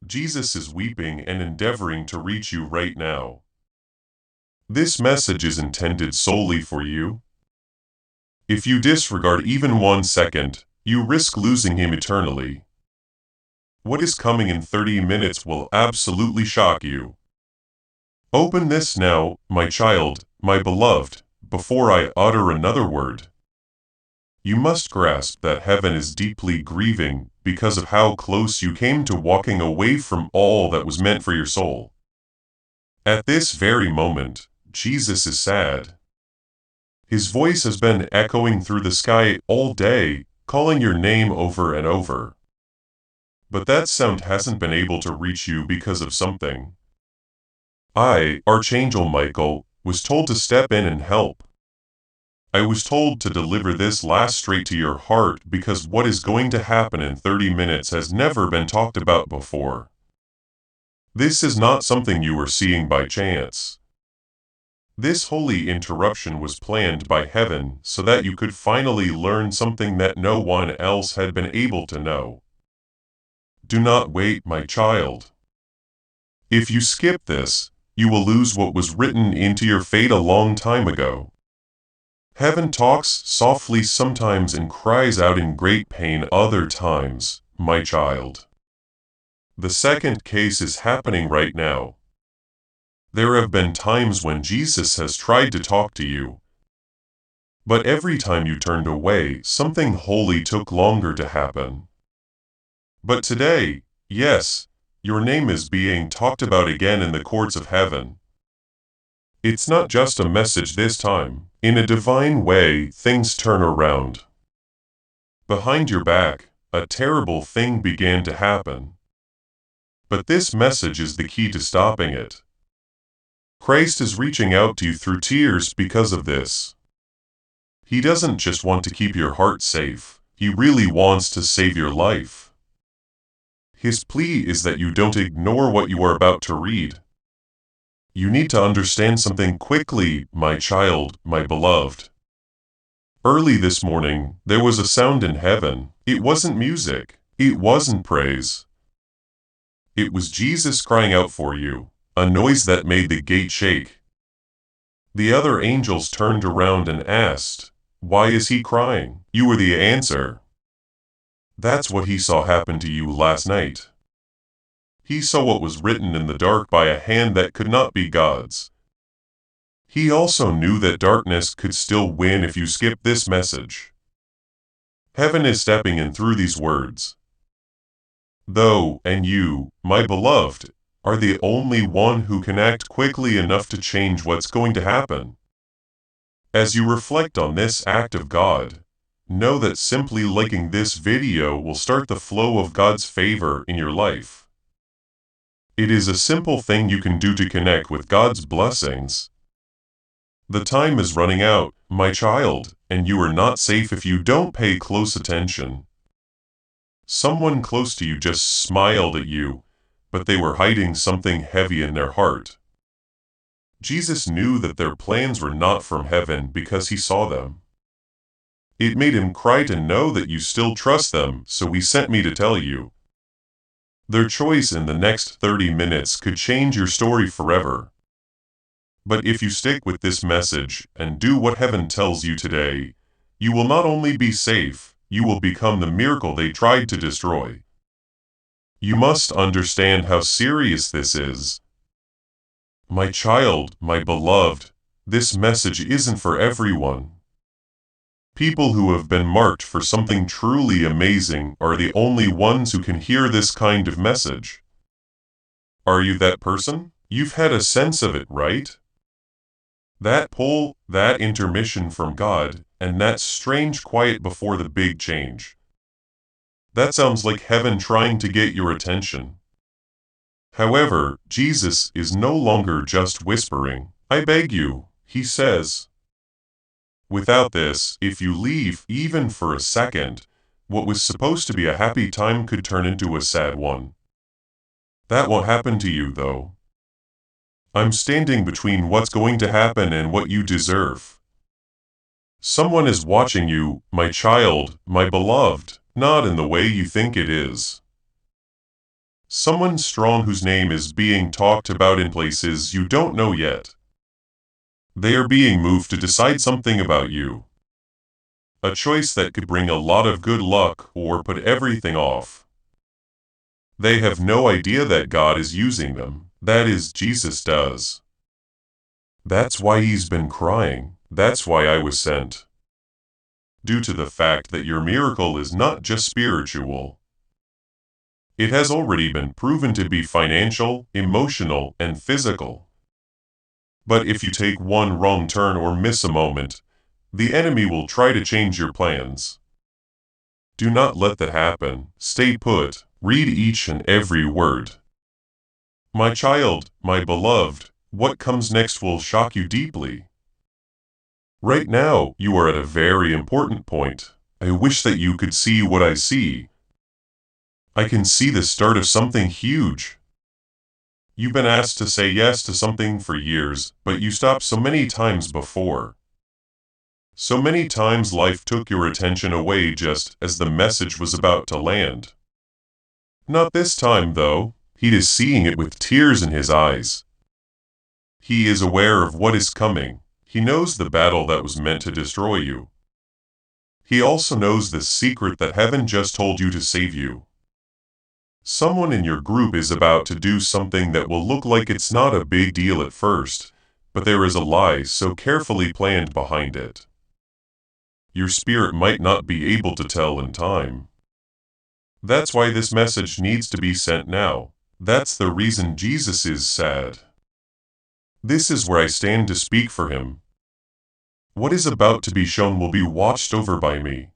Jesus is weeping and endeavoring to reach you right now. This message is intended solely for you. If you disregard even 1 second, you risk losing him eternally. What is coming in 30 minutes will absolutely shock you. Open this now, my child, my beloved, before I utter another word. You must grasp that heaven is deeply grieving because of how close you came to walking away from all that was meant for your soul. At this very moment, Jesus is sad. His voice has been echoing through the sky all day, calling your name over and over. But that sound hasn't been able to reach you because of something. I, Archangel Michael, was told to step in and help. I was told to deliver this last straight to your heart because what is going to happen in 30 minutes has never been talked about before. This is not something you are seeing by chance. This holy interruption was planned by heaven so that you could finally learn something that no one else had been able to know. Do not wait, my child. If you skip this, you will lose what was written into your fate a long time ago. Heaven talks softly sometimes and cries out in great pain other times, my child. The second case is happening right now. There have been times when Jesus has tried to talk to you. But every time you turned away, something holy took longer to happen. But today, yes, your name is being talked about again in the courts of heaven. It's not just a message this time. In a divine way, things turn around. Behind your back, a terrible thing began to happen. But this message is the key to stopping it. Christ is reaching out to you through tears because of this. He doesn't just want to keep your heart safe, he really wants to save your life. His plea is that you don't ignore what you are about to read. You need to understand something quickly, my child, my beloved. Early this morning, there was a sound in heaven. It wasn't music. It wasn't praise. It was Jesus crying out for you, a noise that made the gate shake. The other angels turned around and asked, "Why is he crying?" You were the answer. That's what he saw happen to you last night. He saw what was written in the dark by a hand that could not be God's. He also knew that darkness could still win if you skip this message. Heaven is stepping in through these words. Though, and you, my beloved, are the only one who can act quickly enough to change what's going to happen. As you reflect on this act of God, know that simply liking this video will start the flow of God's favor in your life. It is a simple thing you can do to connect with God's blessings. The time is running out, my child, and you are not safe if you don't pay close attention. Someone close to you just smiled at you, but they were hiding something heavy in their heart. Jesus knew that their plans were not from heaven because he saw them. It made him cry to know that you still trust them, so he sent me to tell you. Their choice in the next 30 minutes could change your story forever. But if you stick with this message and do what heaven tells you today, you will not only be safe, you will become the miracle they tried to destroy. You must understand how serious this is. My child, my beloved, this message isn't for everyone. People who have been marked for something truly amazing are the only ones who can hear this kind of message. Are you that person? You've had a sense of it, right? That pull, that intermission from God, and that strange quiet before the big change. That sounds like heaven trying to get your attention. However, Jesus is no longer just whispering. I beg you, he says. Without this, if you leave, even for a second, what was supposed to be a happy time could turn into a sad one. That won't happen to you, though. I'm standing between what's going to happen and what you deserve. Someone is watching you, my child, my beloved, not in the way you think it is. Someone strong whose name is being talked about in places you don't know yet. They are being moved to decide something about you. A choice that could bring a lot of good luck or put everything off. They have no idea that God is using them, that is, Jesus does. That's why he's been crying, that's why I was sent. Due to the fact that your miracle is not just spiritual. It has already been proven to be financial, emotional, and physical. But if you take one wrong turn or miss a moment, the enemy will try to change your plans. Do not let that happen. Stay put. Read each and every word. My child, my beloved, what comes next will shock you deeply. Right now, you are at a very important point. I wish that you could see what I see. I can see the start of something huge. You've been asked to say yes to something for years, but you stopped so many times before. So many times life took your attention away just as the message was about to land. Not this time, though. He is seeing it with tears in his eyes. He is aware of what is coming. He knows the battle that was meant to destroy you. He also knows the secret that heaven just told you to save you. Someone in your group is about to do something that will look like it's not a big deal at first, but there is a lie so carefully planned behind it. Your spirit might not be able to tell in time. That's why this message needs to be sent now. That's the reason Jesus is sad. This is where I stand to speak for him. What is about to be shown will be watched over by me.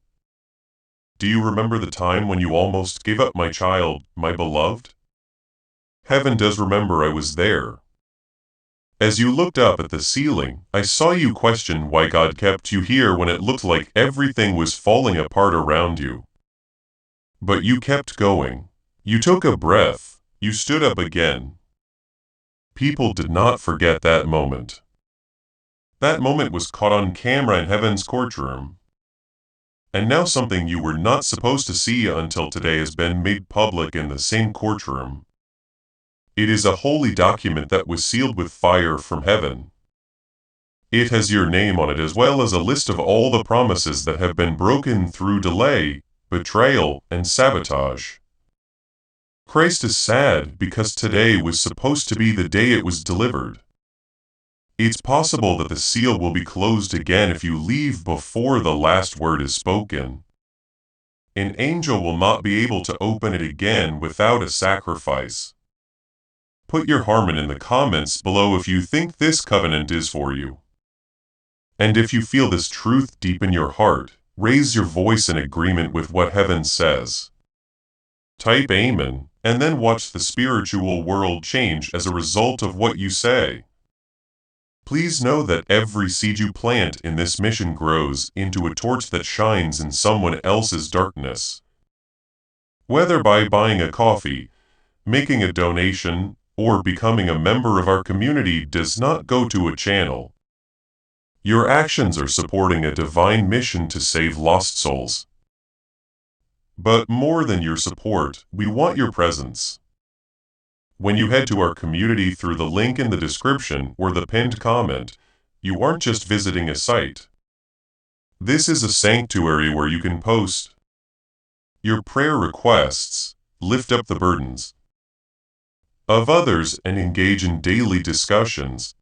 Do you remember the time when you almost gave up my child, my beloved? Heaven does remember I was there. As you looked up at the ceiling, I saw you question why God kept you here when it looked like everything was falling apart around you. But you kept going. You took a breath. You stood up again. People did not forget that moment. That moment was caught on camera in heaven's courtroom. And now something you were not supposed to see until today has been made public in the same courtroom. It is a holy document that was sealed with fire from heaven. It has your name on it as well as a list of all the promises that have been broken through delay, betrayal, and sabotage. Christ is sad because today was supposed to be the day it was delivered. It's possible that the seal will be closed again if you leave before the last word is spoken. An angel will not be able to open it again without a sacrifice. Put your harmon in the comments below if you think this covenant is for you. And if you feel this truth deep in your heart, raise your voice in agreement with what heaven says. Type Amen, and then watch the spiritual world change as a result of what you say. Please know that every seed you plant in this mission grows into a torch that shines in someone else's darkness. Whether by buying a coffee, making a donation, or becoming a member of our community does not go to a channel. Your actions are supporting a divine mission to save lost souls. But more than your support, we want your presence. When you head to our community through the link in the description or the pinned comment, you aren't just visiting a site. This is a sanctuary where you can post your prayer requests, lift up the burdens of others, and engage in daily discussions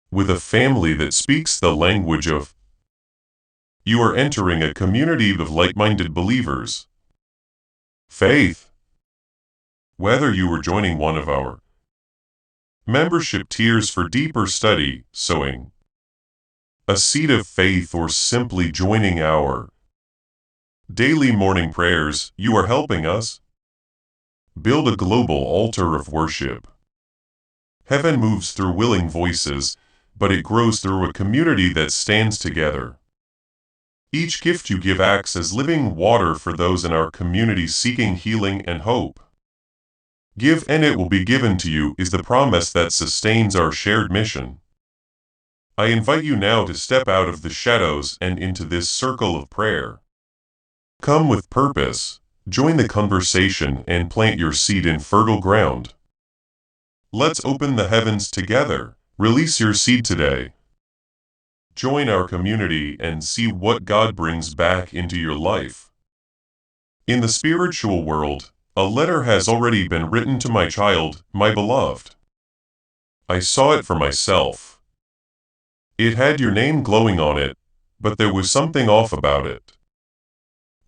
with a family that speaks the language of. You are entering a community of like-minded believers. Faith. Whether you are joining one of our membership tiers for deeper study, sowing a seed of faith, or simply joining our daily morning prayers, you are helping us build a global altar of worship. Heaven moves through willing voices, but it grows through a community that stands together. Each gift you give acts as living water for those in our community seeking healing and hope. Give and it will be given to you is the promise that sustains our shared mission. I invite you now to step out of the shadows and into this circle of prayer. Come with purpose. Join the conversation and plant your seed in fertile ground. Let's open the heavens together. Release your seed today. Join our community and see what God brings back into your life. In the spiritual world, a letter has already been written to my child, my beloved. I saw it for myself. It had your name glowing on it, but there was something off about it.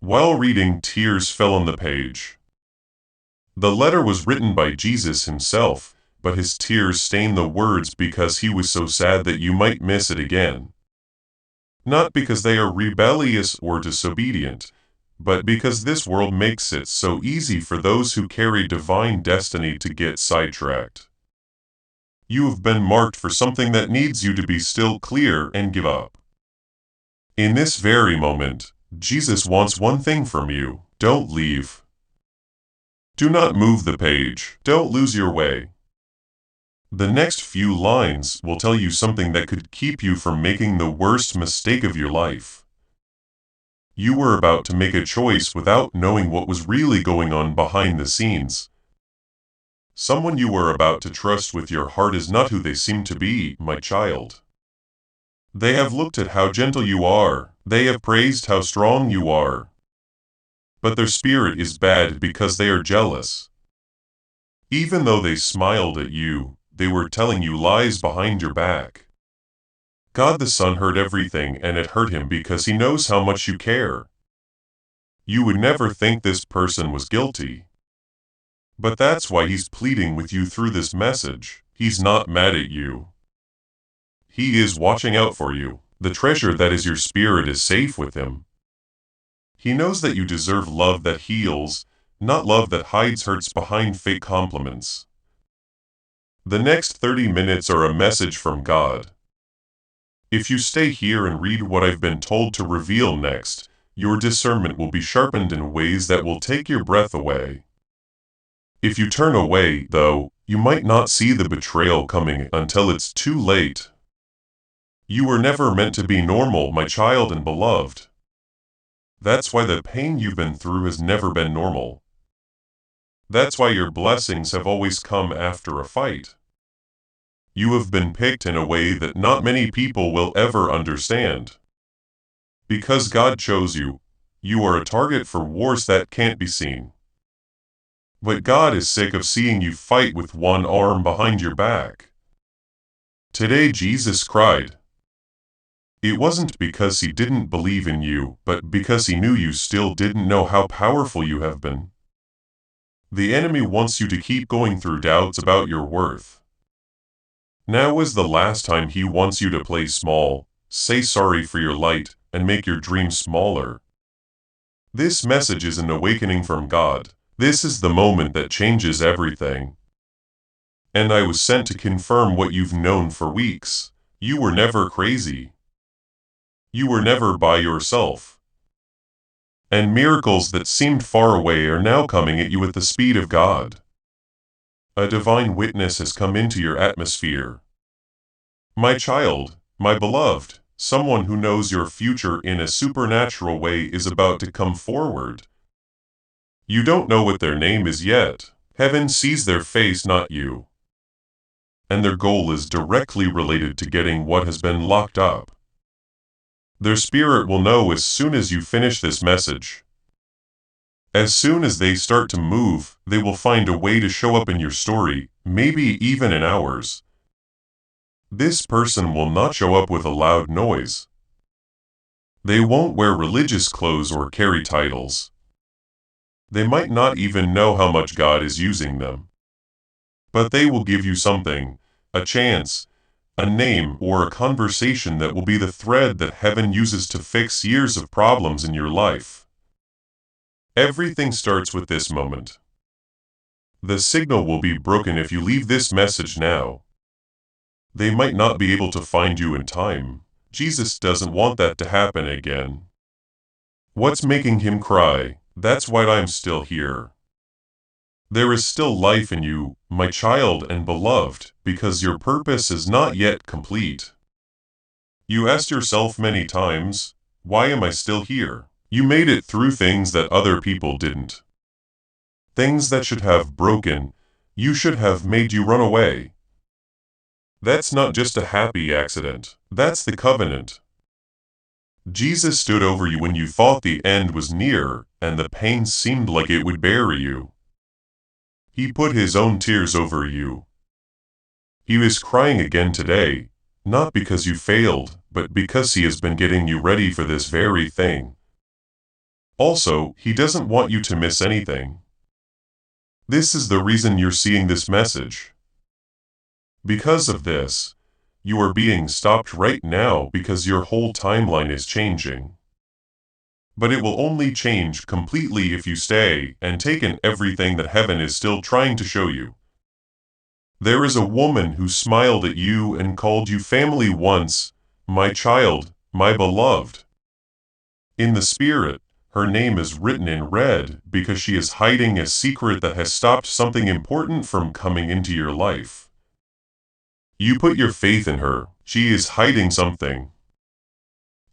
While reading, tears fell on the page. The letter was written by Jesus himself, but his tears stained the words because he was so sad that you might miss it again. Not because they are rebellious or disobedient, but because this world makes it so easy for those who carry divine destiny to get sidetracked. You have been marked for something that needs you to be still, clear, and give up. In this very moment, Jesus wants one thing from you: don't leave. Do not move the page. Don't lose your way. The next few lines will tell you something that could keep you from making the worst mistake of your life. You were about to make a choice without knowing what was really going on behind the scenes. Someone you were about to trust with your heart is not who they seem to be, my child. They have looked at how gentle you are. They have praised how strong you are. But their spirit is bad because they are jealous. Even though they smiled at you, they were telling you lies behind your back. God the Son heard everything, and it hurt him because he knows how much you care. You would never think this person was guilty. But that's why he's pleading with you through this message. He's not mad at you. He is watching out for you. The treasure that is your spirit is safe with him. He knows that you deserve love that heals, not love that hides hurts behind fake compliments. The next 30 minutes are a message from God. If you stay here and read what I've been told to reveal next, your discernment will be sharpened in ways that will take your breath away. If you turn away, though, you might not see the betrayal coming until it's too late. You were never meant to be normal, my child and beloved. That's why the pain you've been through has never been normal. That's why your blessings have always come after a fight. You have been picked in a way that not many people will ever understand. Because God chose you, you are a target for wars that can't be seen. But God is sick of seeing you fight with one arm behind your back. Today Jesus cried. It wasn't because he didn't believe in you, but because he knew you still didn't know how powerful you have been. The enemy wants you to keep going through doubts about your worth. Now is the last time he wants you to play small, say sorry for your light, and make your dreams smaller. This message is an awakening from God. This is the moment that changes everything. And I was sent to confirm what you've known for weeks. You were never crazy. You were never by yourself. And miracles that seemed far away are now coming at you at the speed of God. A divine witness has come into your atmosphere. My child, my beloved, someone who knows your future in a supernatural way is about to come forward. You don't know what their name is yet. Heaven sees their face, not you. And their goal is directly related to getting what has been locked up. Their spirit will know as soon as you finish this message. As soon as they start to move, they will find a way to show up in your story, maybe even in ours. This person will not show up with a loud noise. They won't wear religious clothes or carry titles. They might not even know how much God is using them. But they will give you something, a chance, a name, or a conversation that will be the thread that heaven uses to fix years of problems in your life. Everything starts with this moment. The signal will be broken if you leave this message now. They might not be able to find you in time. Jesus doesn't want that to happen again. What's making him cry? That's why I'm still here. There is still life in you, my child and beloved, because your purpose is not yet complete. You asked yourself many times, why am I still here? You made it through things that other people didn't. things that should have broken, you should have made you run away. That's not just a happy accident, that's the covenant. Jesus stood over you when you thought the end was near, and the pain seemed like it would bury you. He put his own tears over you. He is crying again today, not because you failed, but because he has been getting you ready for this very thing. Also, he doesn't want you to miss anything. This is the reason you're seeing this message. Because of this, you are being stopped right now because your whole timeline is changing. But it will only change completely if you stay and take in everything that heaven is still trying to show you. There is a woman who smiled at you and called you family once, my child, my beloved. In the spirit, her name is written in red because she is hiding a secret that has stopped something important from coming into your life. You put your faith in her, she is hiding something.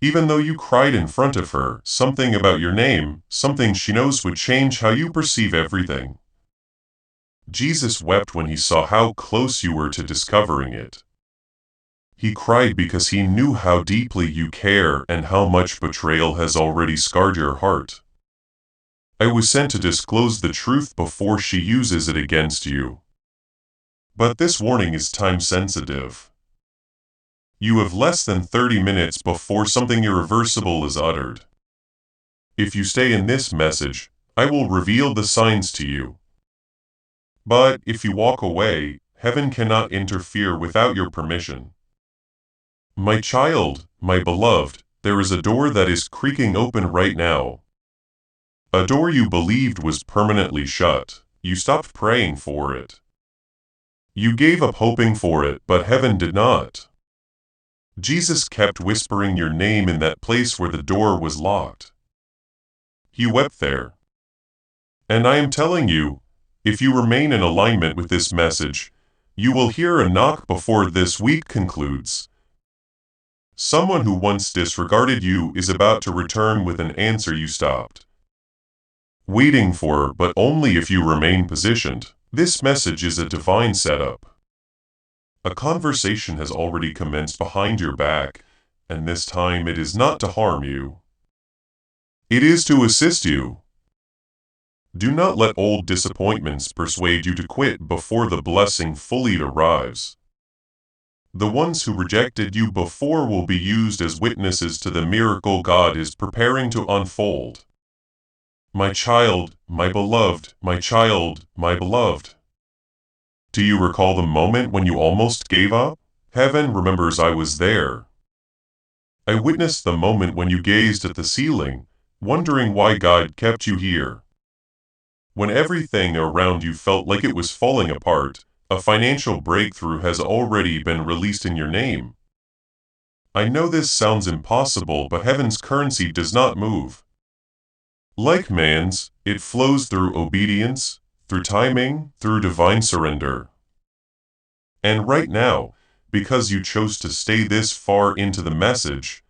Even though you cried in front of her, something about your name, something she knows would change how you perceive everything. Jesus wept when he saw how close you were to discovering it. He cried because he knew how deeply you care and how much betrayal has already scarred your heart. I was sent to disclose the truth before she uses it against you. But this warning is time-sensitive. You have less than 30 minutes before something irreversible is uttered. If you stay in this message, I will reveal the signs to you. But if you walk away, heaven cannot interfere without your permission. My child, my beloved, there is a door that is creaking open right now. A door you believed was permanently shut. You stopped praying for it. You gave up hoping for it, but heaven did not. Jesus kept whispering your name in that place where the door was locked. He wept there. And I am telling you, if you remain in alignment with this message, you will hear a knock before this week concludes. Someone who once disregarded you is about to return with an answer you stopped waiting for, but only if you remain positioned. This message is a divine setup. A conversation has already commenced behind your back, and this time it is not to harm you. It is to assist you. Do not let old disappointments persuade you to quit before the blessing fully arrives. The ones who rejected you before will be used as witnesses to the miracle God is preparing to unfold. My child, my beloved, my child, my beloved. Do you recall the moment when you almost gave up? Heaven remembers I was there. I witnessed the moment when you gazed at the ceiling, wondering why God kept you here. When everything around you felt like it was falling apart, a financial breakthrough has already been released in your name. I know this sounds impossible, but heaven's currency does not move. Like man's, it flows through obedience, through timing, through divine surrender. And right now, because you chose to stay this far into the message,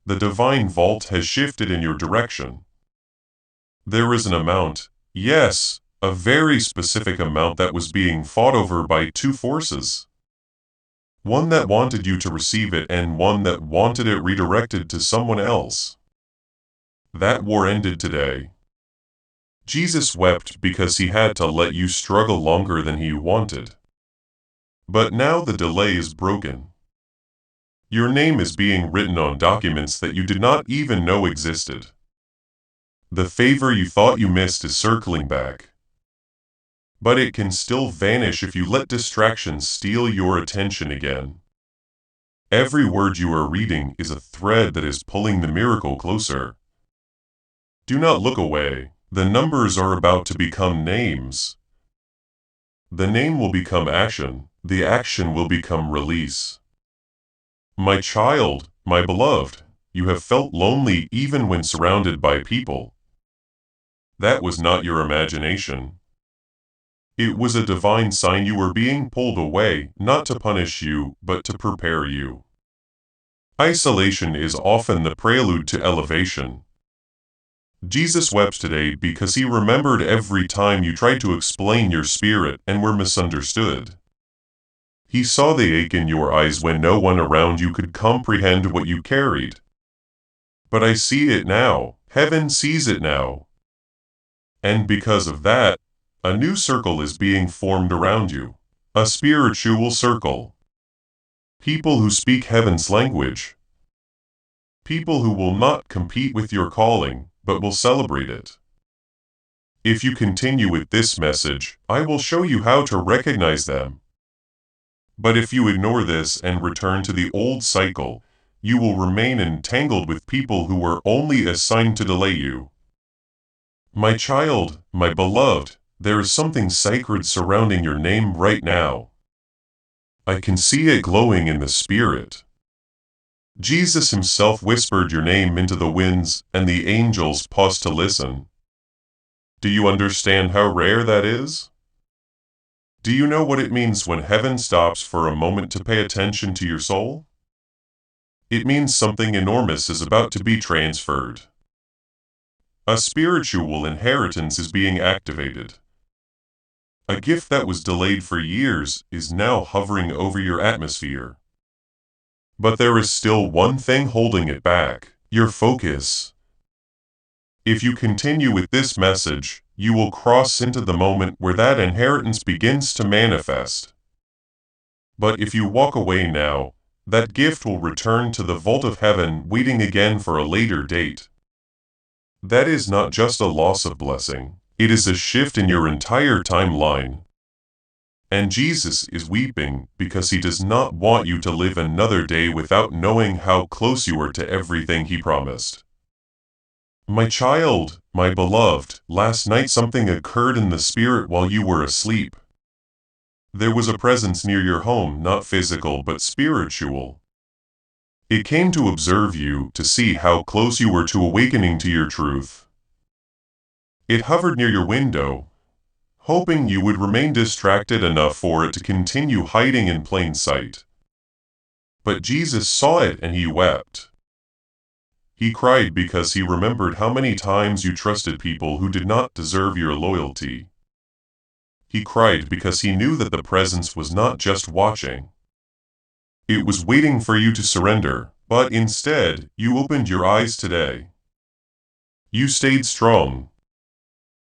the divine vault has shifted in your direction. There is an amount, yes, a very specific amount that was being fought over by two forces. One that wanted you to receive it and one that wanted it redirected to someone else. That war ended today. Jesus wept because he had to let you struggle longer than he wanted. But now the delay is broken. Your name is being written on documents that you did not even know existed. The favor you thought you missed is circling back. But it can still vanish if you let distractions steal your attention again. Every word you are reading is a thread that is pulling the miracle closer. Do not look away. The numbers are about to become names. The name will become action. The action will become release. My child, my beloved, you have felt lonely even when surrounded by people. That was not your imagination. It was a divine sign you were being pulled away, not to punish you, but to prepare you. Isolation is often the prelude to elevation. Jesus wept today because he remembered every time you tried to explain your spirit and were misunderstood. He saw the ache in your eyes when no one around you could comprehend what you carried. But I see it now. Heaven sees it now. And because of that, a new circle is being formed around you. A spiritual circle. People who speak heaven's language. People who will not compete with your calling, but will celebrate it. If you continue with this message, I will show you how to recognize them. But if you ignore this and return to the old cycle, you will remain entangled with people who were only assigned to delay you. My child, my beloved, there is something sacred surrounding your name right now. I can see it glowing in the spirit. Jesus himself whispered your name into the winds, and the angels paused to listen. Do you understand how rare that is? Do you know what it means when heaven stops for a moment to pay attention to your soul? It means something enormous is about to be transferred. A spiritual inheritance is being activated. A gift that was delayed for years is now hovering over your atmosphere. But there is still one thing holding it back: your focus. If you continue with this message, you will cross into the moment where that inheritance begins to manifest. But if you walk away now, that gift will return to the vault of heaven, waiting again for a later date. That is not just a loss of blessing, it is a shift in your entire timeline. And Jesus is weeping because he does not want you to live another day without knowing how close you are to everything he promised. My child, my beloved, last night something occurred in the spirit while you were asleep. There was a presence near your home, not physical but spiritual. It came to observe you, to see how close you were to awakening to your truth. It hovered near your window, hoping you would remain distracted enough for it to continue hiding in plain sight. But Jesus saw it and he wept. He cried because he remembered how many times you trusted people who did not deserve your loyalty. He cried because he knew that the presence was not just watching. It was waiting for you to surrender, but instead, you opened your eyes today. You stayed strong.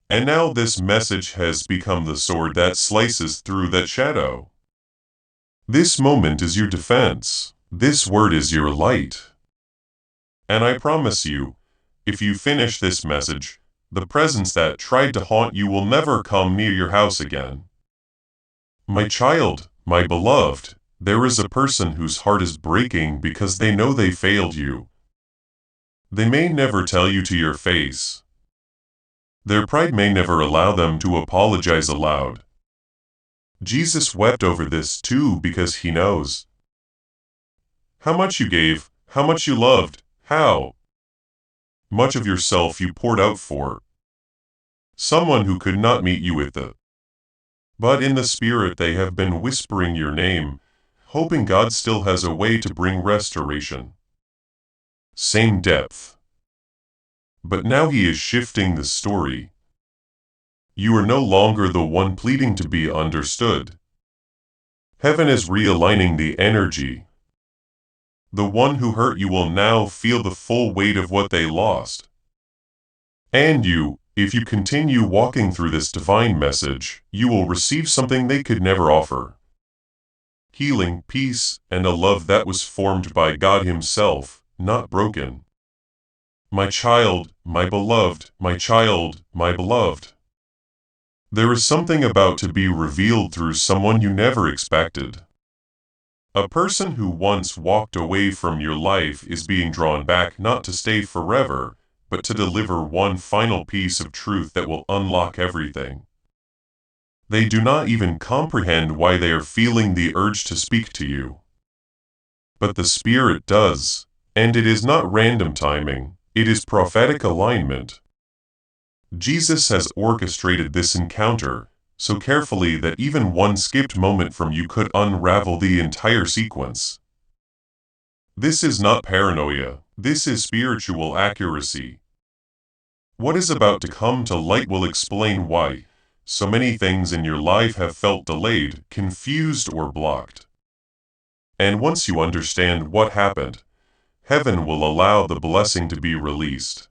And now this message has become the sword that slices through that shadow. This moment is your defense. This word is your light. And I promise you, if you finish this message, the presence that tried to haunt you will never come near your house again. My child, my beloved, there is a person whose heart is breaking because they know they failed you. They may never tell you to your face. Their pride may never allow them to apologize aloud. Jesus wept over this too because he knows how much you gave, how much you loved, how much of yourself you poured out for someone who could not meet you with it. But in the spirit they have been whispering your name, hoping God still has a way to bring restoration. Same depth. But now he is shifting the story. You are no longer the one pleading to be understood. Heaven is realigning the energy. The one who hurt you will now feel the full weight of what they lost. And you, if you continue walking through this divine message, you will receive something they could never offer. Healing, peace, and a love that was formed by God himself, not broken. My child, my beloved, my child, my beloved. There is something about to be revealed through someone you never expected. A person who once walked away from your life is being drawn back not to stay forever, but to deliver one final piece of truth that will unlock everything. They do not even comprehend why they are feeling the urge to speak to you. But the Spirit does, and it is not random timing, it is prophetic alignment. Jesus has orchestrated this encounter so carefully that even one skipped moment from you could unravel the entire sequence. This is not paranoia, this is spiritual accuracy. What is about to come to light will explain why so many things in your life have felt delayed, confused, or blocked. And once you understand what happened, heaven will allow the blessing to be released.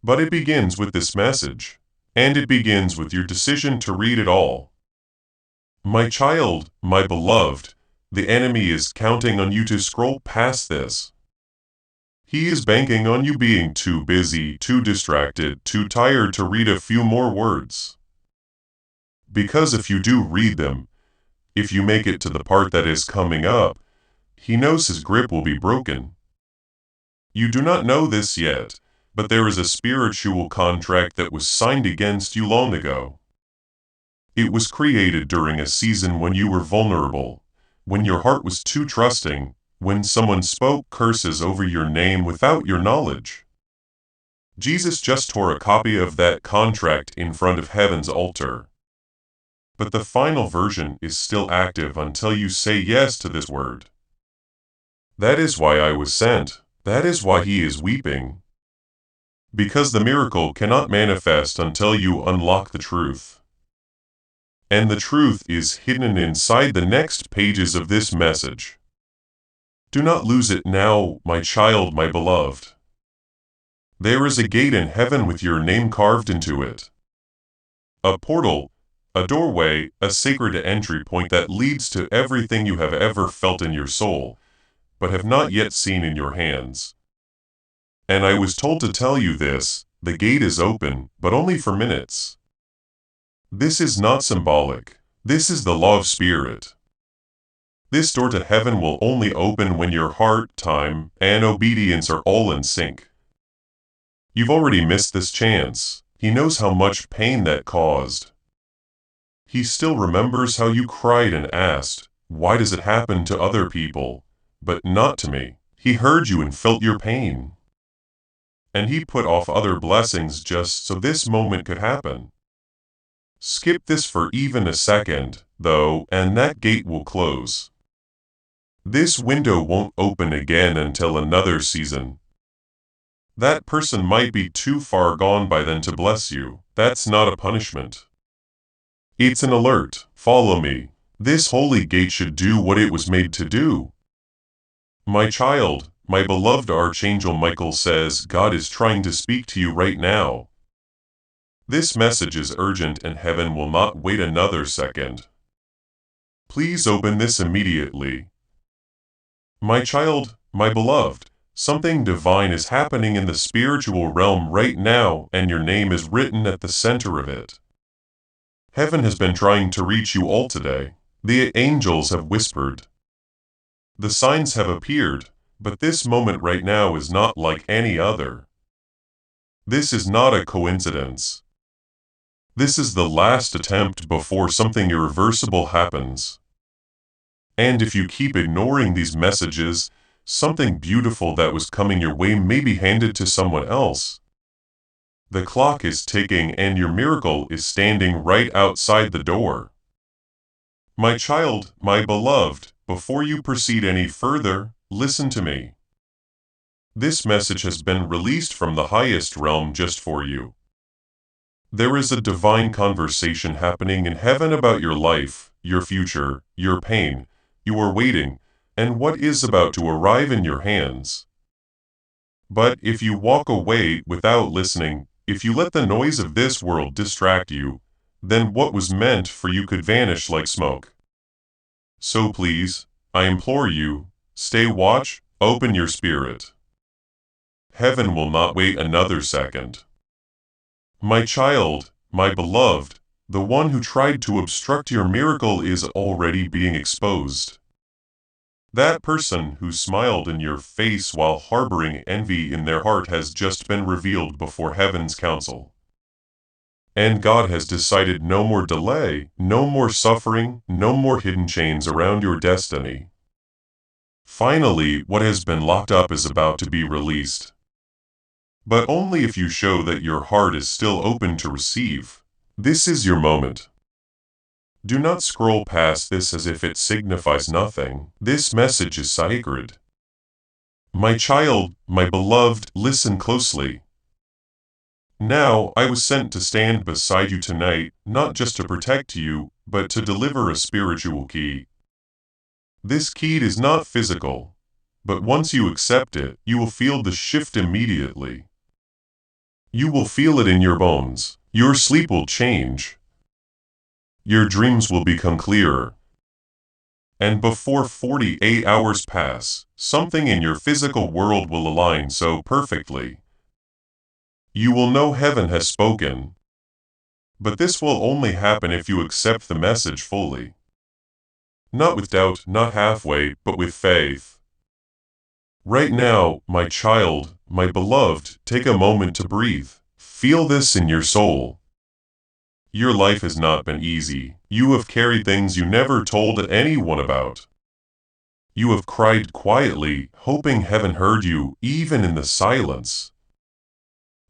But it begins with this message, and it begins with your decision to read it all. My child, my beloved, the enemy is counting on you to scroll past this. He is banking on you being too busy, too distracted, too tired to read a few more words. Because if you do read them, if you make it to the part that is coming up, he knows his grip will be broken. You do not know this yet, but there is a spiritual contract that was signed against you long ago. It was created during a season when you were vulnerable, when your heart was too trusting, when someone spoke curses over your name without your knowledge. Jesus just tore a copy of that contract in front of heaven's altar. But the final version is still active until you say yes to this word. That is why I was sent. That is why he is weeping. Because the miracle cannot manifest until you unlock the truth. And the truth is hidden inside the next pages of this message. Do not lose it now, my child, my beloved. There is a gate in heaven with your name carved into it. A portal, a doorway, a sacred entry point that leads to everything you have ever felt in your soul, but have not yet seen in your hands. And I was told to tell you this, the gate is open, but only for minutes. This is not symbolic. This is the law of spirit. This door to heaven will only open when your heart, time, and obedience are all in sync. You've already missed this chance. He knows how much pain that caused. He still remembers how you cried and asked, why does it happen to other people, but not to me? He heard you and felt your pain. And he put off other blessings just so this moment could happen. Skip this for even a second, though, and that gate will close. This window won't open again until another season. That person might be too far gone by then to bless you. That's not a punishment. It's an alert. Follow me. This holy gate should do what it was made to do. My child, my beloved Archangel Michael says God is trying to speak to you right now. This message is urgent and heaven will not wait another second. Please open this immediately. My child, my beloved, something divine is happening in the spiritual realm right now, and your name is written at the center of it. Heaven has been trying to reach you all today. The angels have whispered. The signs have appeared, but this moment right now is not like any other. This is not a coincidence. This is the last attempt before something irreversible happens. And if you keep ignoring these messages, something beautiful that was coming your way may be handed to someone else. The clock is ticking and your miracle is standing right outside the door. My child, my beloved, before you proceed any further, listen to me. This message has been released from the highest realm just for you. There is a divine conversation happening in heaven about your life, your future, your pain, you are waiting, and what is about to arrive in your hands. But if you walk away without listening, if you let the noise of this world distract you, then what was meant for you could vanish like smoke. So please, I implore you, stay watch, open your spirit. Heaven will not wait another second. My child, my beloved, the one who tried to obstruct your miracle is already being exposed. That person who smiled in your face while harboring envy in their heart has just been revealed before heaven's council. And God has decided no more delay, no more suffering, no more hidden chains around your destiny. Finally, what has been locked up is about to be released. But only if you show that your heart is still open to receive. This is your moment. Do not scroll past this as if it signifies nothing. This message is sacred. My child, my beloved, listen closely. Now, I was sent to stand beside you tonight, not just to protect you, but to deliver a spiritual key. This key is not physical, but once you accept it, you will feel the shift immediately. You will feel it in your bones. Your sleep will change. Your dreams will become clearer. And before 48 hours pass, something in your physical world will align so perfectly. You will know heaven has spoken. But this will only happen if you accept the message fully. Not with doubt, not halfway, but with faith. Right now, my child, my beloved, take a moment to breathe. Feel this in your soul. Your life has not been easy. You have carried things you never told anyone about. You have cried quietly, hoping heaven heard you, even in the silence.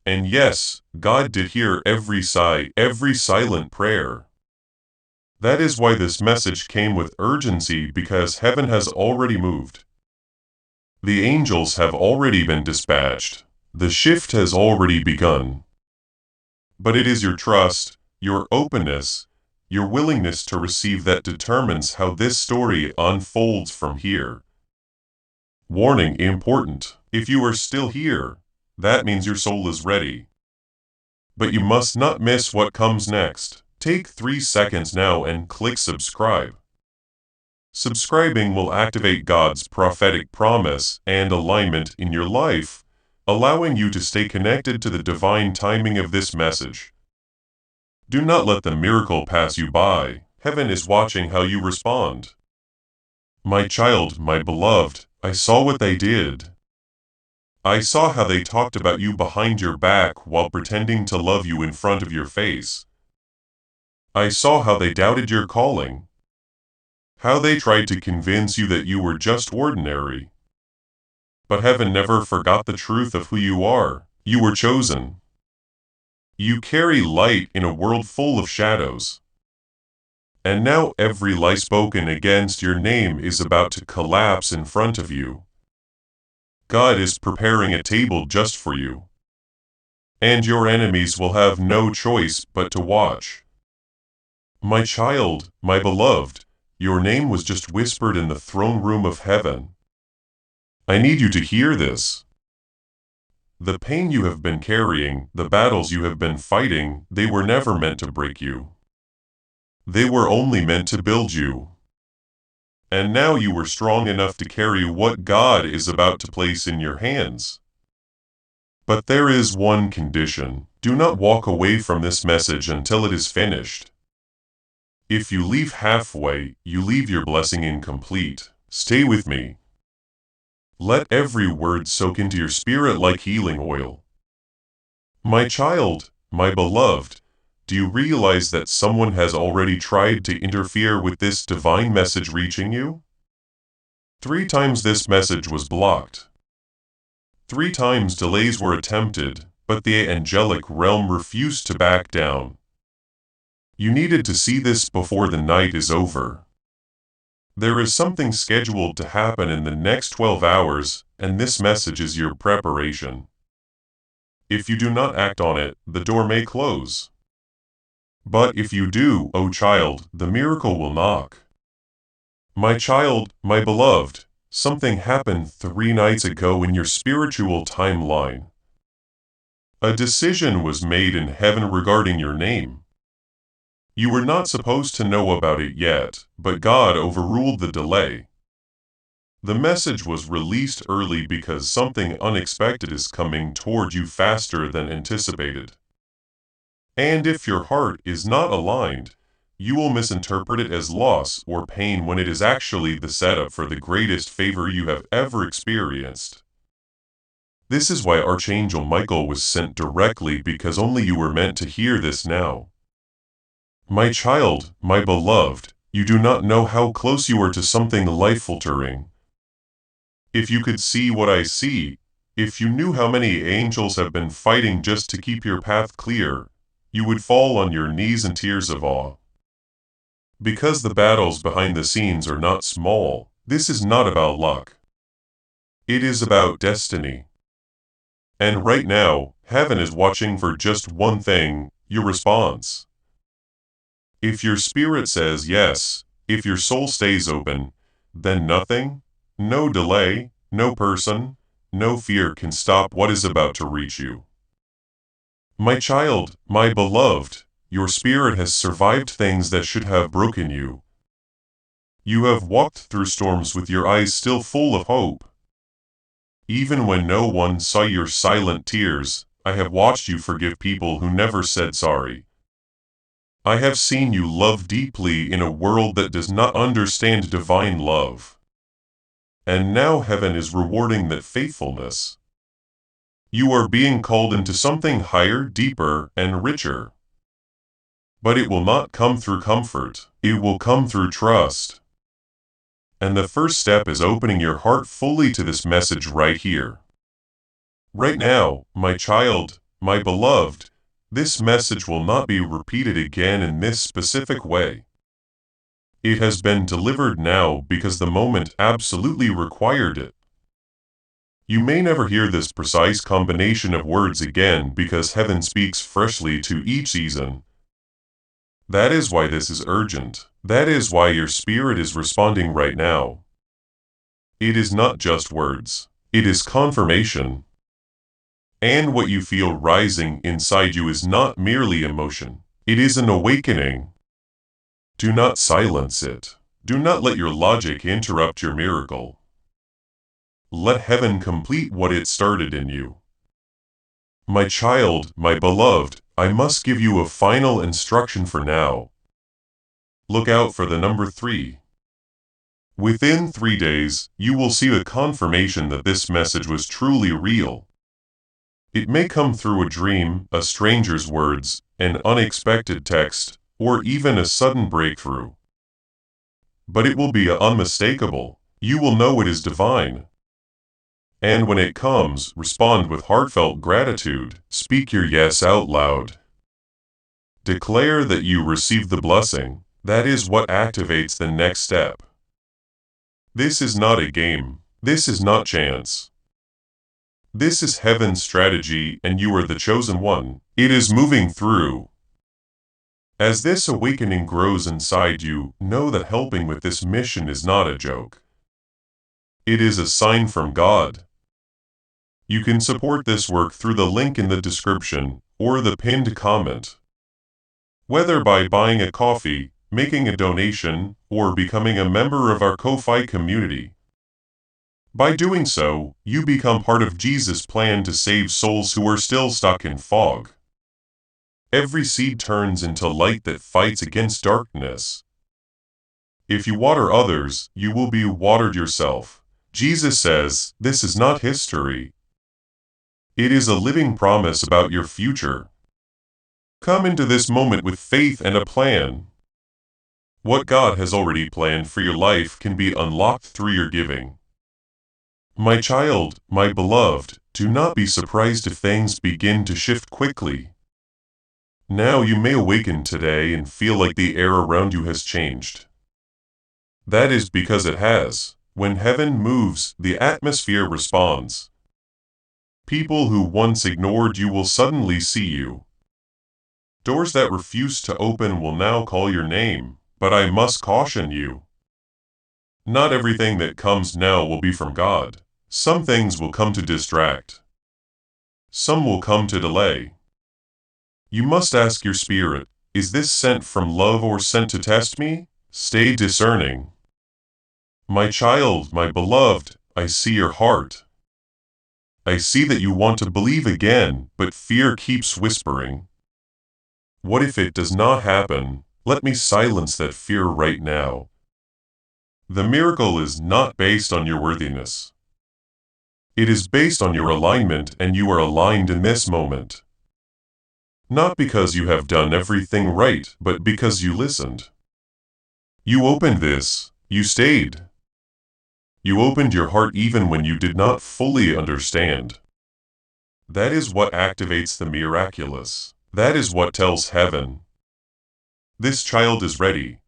And yes, God did hear every sigh, every silent prayer. That is why this message came with urgency, because heaven has already moved. The angels have already been dispatched. The shift has already begun. But it is your trust, your openness, your willingness to receive that determines how this story unfolds from here. Warning important. If you are still here, that means your soul is ready. But you must not miss what comes next. Take 3 seconds now and click subscribe. Subscribing will activate God's prophetic promise and alignment in your life, allowing you to stay connected to the divine timing of this message. Do not let the miracle pass you by. Heaven is watching how you respond. My child, my beloved, I saw what they did. I saw how they talked about you behind your back while pretending to love you in front of your face. I saw how they doubted your calling. How they tried to convince you that you were just ordinary. But heaven never forgot the truth of who you are. You were chosen. You carry light in a world full of shadows. And now every lie spoken against your name is about to collapse in front of you. God is preparing a table just for you. And your enemies will have no choice but to watch. My child, my beloved, your name was just whispered in the throne room of heaven. I need you to hear this. The pain you have been carrying, the battles you have been fighting, they were never meant to break you. They were only meant to build you. And now you were strong enough to carry what God is about to place in your hands. But there is one condition. Do not walk away from this message until it is finished. If you leave halfway, you leave your blessing incomplete. Stay with me. Let every word soak into your spirit like healing oil. My child, my beloved, do you realize that someone has already tried to interfere with this divine message reaching you? 3 times this message was blocked. 3 times delays were attempted, but the angelic realm refused to back down. You needed to see this before the night is over. There is something scheduled to happen in the next 12 hours, and this message is your preparation. If you do not act on it, the door may close. But if you do, O child, the miracle will knock. My child, my beloved, something happened 3 nights ago in your spiritual timeline. A decision was made in heaven regarding your name. You were not supposed to know about it yet, but God overruled the delay. The message was released early because something unexpected is coming toward you faster than anticipated. And if your heart is not aligned, you will misinterpret it as loss or pain when it is actually the setup for the greatest favor you have ever experienced. This is why Archangel Michael was sent directly, because only you were meant to hear this now. My child, my beloved, you do not know how close you are to something life-altering. If you could see what I see, if you knew how many angels have been fighting just to keep your path clear, you would fall on your knees in tears of awe. Because the battles behind the scenes are not small, this is not about luck. It is about destiny. And right now, heaven is watching for just one thing, your response. If your spirit says yes, if your soul stays open, then nothing, no delay, no person, no fear can stop what is about to reach you. My child, my beloved, your spirit has survived things that should have broken you. You have walked through storms with your eyes still full of hope. Even when no one saw your silent tears, I have watched you forgive people who never said sorry. I have seen you love deeply in a world that does not understand divine love. And now heaven is rewarding that faithfulness. You are being called into something higher, deeper, and richer. But it will not come through comfort, it will come through trust. And the first step is opening your heart fully to this message right here. Right now, my child, my beloved, this message will not be repeated again in this specific way. It has been delivered now because the moment absolutely required it. You may never hear this precise combination of words again because heaven speaks freshly to each season. That is why this is urgent. That is why your spirit is responding right now. It is not just words. It is confirmation. And what you feel rising inside you is not merely emotion. It is an awakening. Do not silence it. Do not let your logic interrupt your miracle. Let heaven complete what it started in you. My child, my beloved, I must give you a final instruction for now. Look out for the number 3. Within 3 days, you will see a confirmation that this message was truly real. It may come through a dream, a stranger's words, an unexpected text, or even a sudden breakthrough. But it will be unmistakable. You will know it is divine. And when it comes, respond with heartfelt gratitude. Speak your yes out loud. Declare that you received the blessing. That is what activates the next step. This is not a game. This is not chance. This is heaven's strategy, and you are the chosen one. It is moving through. As this awakening grows inside you, know that helping with this mission is not a joke. It is a sign from God. You can support this work through the link in the description or the pinned comment. Whether by buying a coffee, making a donation, or becoming a member of our Ko-Fi community. By doing so, you become part of Jesus' plan to save souls who are still stuck in fog. Every seed turns into light that fights against darkness. If you water others, you will be watered yourself. Jesus says, this is not history. It is a living promise about your future. Come into this moment with faith and a plan. What God has already planned for your life can be unlocked through your giving. My child, my beloved, do not be surprised if things begin to shift quickly. Now you may awaken today and feel like the air around you has changed. That is because it has. When heaven moves, the atmosphere responds. People who once ignored you will suddenly see you. Doors that refused to open will now call your name, but I must caution you. Not everything that comes now will be from God. Some things will come to distract. Some will come to delay. You must ask your spirit, is this sent from love or sent to test me? Stay discerning. My child, my beloved, I see your heart. I see that you want to believe again, but fear keeps whispering. What if it does not happen? Let me silence that fear right now. The miracle is not based on your worthiness. It is based on your alignment, and you are aligned in this moment. Not because you have done everything right, but because you listened. You opened this. You stayed. You opened your heart even when you did not fully understand. That is what activates the miraculous. That is what tells heaven. This child is ready.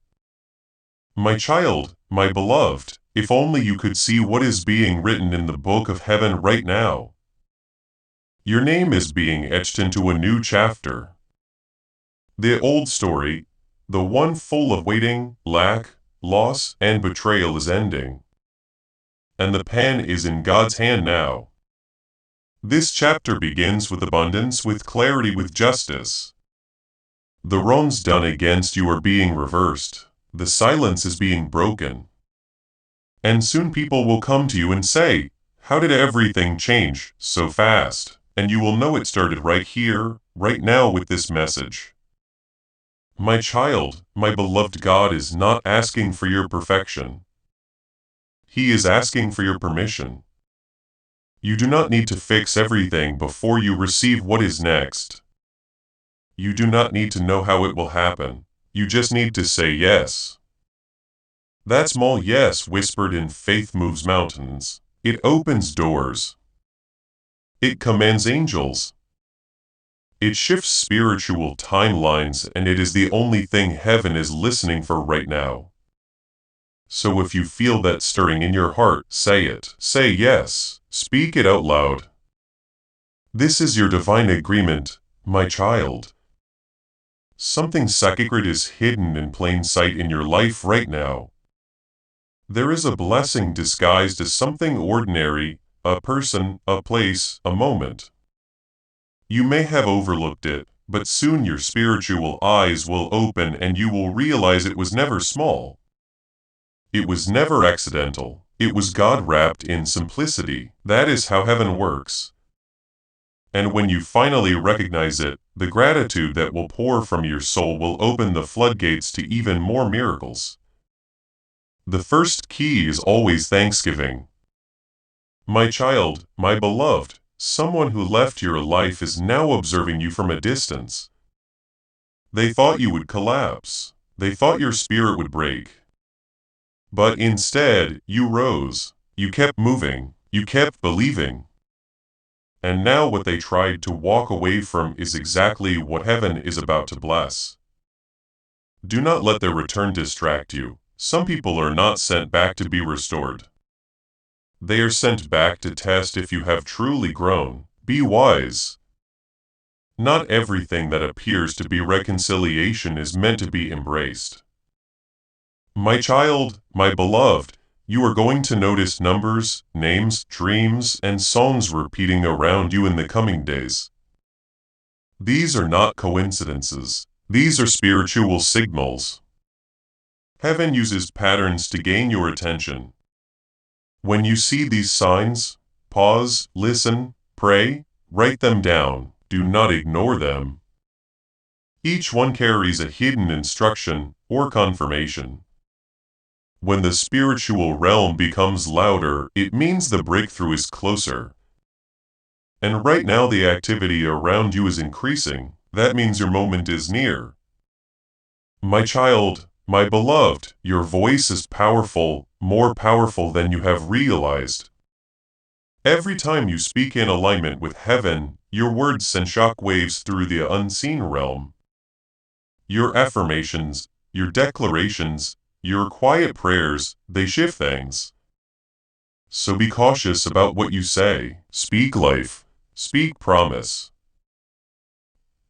My child, my beloved, if only you could see what is being written in the book of heaven right now. Your name is being etched into a new chapter. The old story, the one full of waiting, lack, loss, and betrayal is ending. And the pen is in God's hand now. This chapter begins with abundance, with clarity, with justice. The wrongs done against you are being reversed. The silence is being broken. And soon people will come to you and say, "How did everything change so fast?" And you will know it started right here, right now with this message. My child, my beloved, God is not asking for your perfection. He is asking for your permission. You do not need to fix everything before you receive what is next. You do not need to know how it will happen. You just need to say yes. That small yes whispered in faith moves mountains. It opens doors. It commands angels. It shifts spiritual timelines, and it is the only thing heaven is listening for right now. So if you feel that stirring in your heart, say it. Say yes. Speak it out loud. This is your divine agreement, my child. Something sacred is hidden in plain sight in your life right now. There is a blessing disguised as something ordinary, a person, a place, a moment. You may have overlooked it, but soon your spiritual eyes will open and you will realize it was never small. It was never accidental. It was God wrapped in simplicity. That is how heaven works. And when you finally recognize it, the gratitude that will pour from your soul will open the floodgates to even more miracles. The first key is always thanksgiving. My child, my beloved, someone who left your life is now observing you from a distance. They thought you would collapse. They thought your spirit would break. But instead, you rose. You kept moving. You kept believing. And now what they tried to walk away from is exactly what heaven is about to bless. Do not let their return distract you. Some people are not sent back to be restored. They are sent back to test if you have truly grown. Be wise. Not everything that appears to be reconciliation is meant to be embraced. My child, my beloved, you are going to notice numbers, names, dreams, and songs repeating around you in the coming days. These are not coincidences. These are spiritual signals. Heaven uses patterns to gain your attention. When you see these signs, pause, listen, pray, write them down. Do not ignore them. Each one carries a hidden instruction or confirmation. When the spiritual realm becomes louder, it means the breakthrough is closer. And right now the activity around you is increasing. That means your moment is near. My child, my beloved, your voice is powerful, more powerful than you have realized. Every time you speak in alignment with heaven, your words send shock waves through the unseen realm. Your affirmations, your declarations, your quiet prayers, they shift things. So be cautious about what you say. Speak life. Speak promise.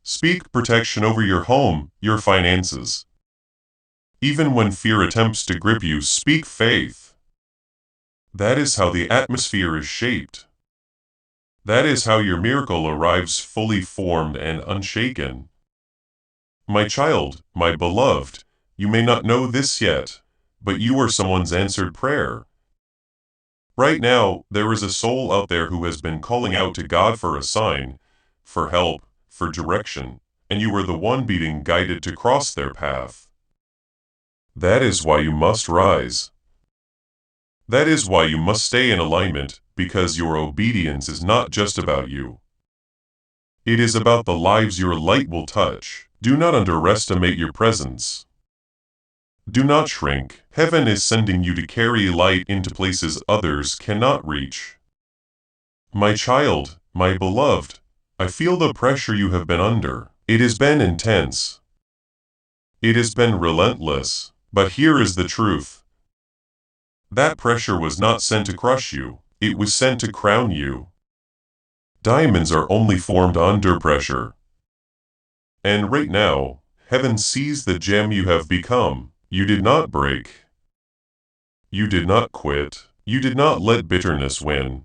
Speak protection over your home, your finances. Even when fear attempts to grip you, speak faith. That is how the atmosphere is shaped. That is how your miracle arrives fully formed and unshaken. My child, my beloved, you may not know this yet, but you are someone's answered prayer. Right now, there is a soul out there who has been calling out to God for a sign, for help, for direction, and you are the one being guided to cross their path. That is why you must rise. That is why you must stay in alignment, because your obedience is not just about you. It is about the lives your light will touch. Do not underestimate your presence. Do not shrink. Heaven is sending you to carry light into places others cannot reach. My child, my beloved, I feel the pressure you have been under. It has been intense. It has been relentless. But here is the truth. That pressure was not sent to crush you. It was sent to crown you. Diamonds are only formed under pressure. And right now, heaven sees the gem you have become. You did not break. You did not quit. You did not let bitterness win.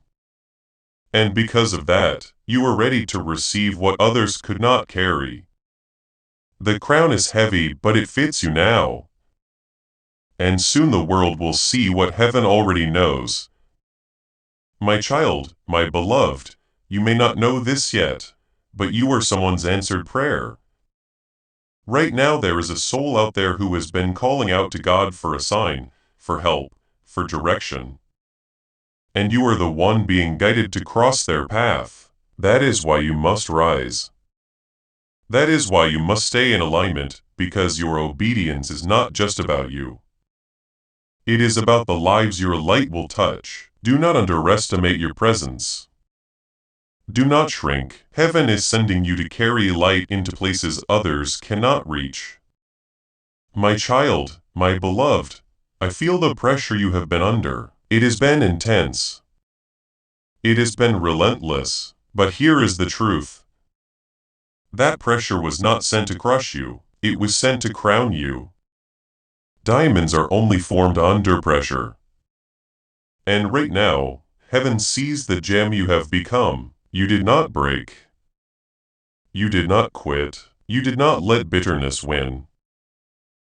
And because of that, you are ready to receive what others could not carry. The crown is heavy, but it fits you now. And soon the world will see what heaven already knows. My child, my beloved, you may not know this yet, but you are someone's answered prayer. Right now there is a soul out there who has been calling out to God for a sign, for help, for direction. And you are the one being guided to cross their path. That is why you must rise. That is why you must stay in alignment, because your obedience is not just about you. It is about the lives your light will touch. Do not underestimate your presence. Do not shrink. Heaven is sending you to carry light into places others cannot reach. My child, my beloved, I feel the pressure you have been under. It has been intense. It has been relentless, but here is the truth. That pressure was not sent to crush you, it was sent to crown you. Diamonds are only formed under pressure. And right now, heaven sees the gem you have become. You did not break. You did not quit. You did not let bitterness win.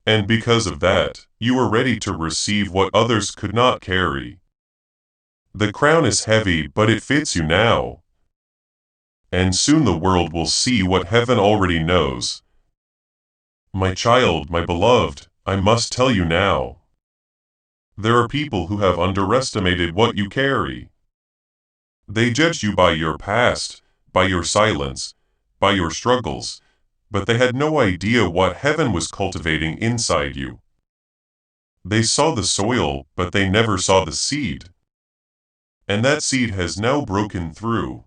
And because of that, you are ready to receive what others could not carry. The crown is heavy, but it fits you now. And soon the world will see what heaven already knows. My child, my beloved, I must tell you now. There are people who have underestimated what you carry. They judged you by your past, by your silence, by your struggles, but they had no idea what heaven was cultivating inside you. They saw the soil, but they never saw the seed. And that seed has now broken through.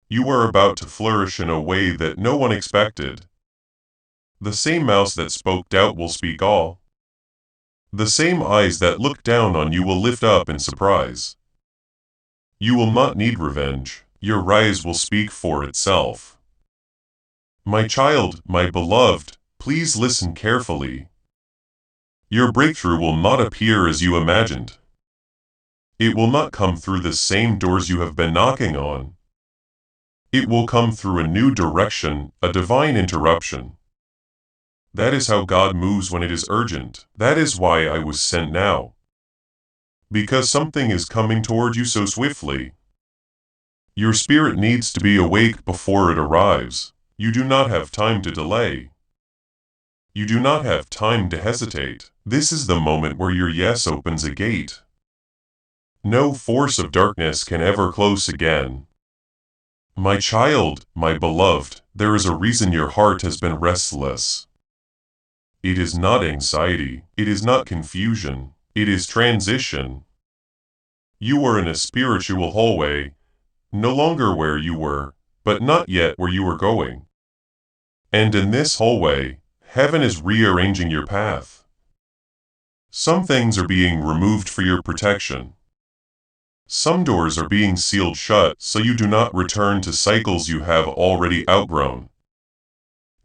You are about to flourish in a way that no one expected. The same mouth that spoke doubt will speak all. The same eyes that look down on you will lift up in surprise. You will not need revenge. Your rise will speak for itself. My child, my beloved, please listen carefully. Your breakthrough will not appear as you imagined. It will not come through the same doors you have been knocking on. It will come through a new direction, a divine interruption. That is how God moves when it is urgent. That is why I was sent now. Because something is coming toward you so swiftly. Your spirit needs to be awake before it arrives. You do not have time to delay. You do not have time to hesitate. This is the moment where your yes opens a gate. No force of darkness can ever close again. My child, my beloved, there is a reason your heart has been restless. It is not anxiety, it is not confusion, it is transition. You are in a spiritual hallway, no longer where you were, but not yet where you were going. And in this hallway, heaven is rearranging your path. Some things are being removed for your protection. Some doors are being sealed shut so you do not return to cycles you have already outgrown.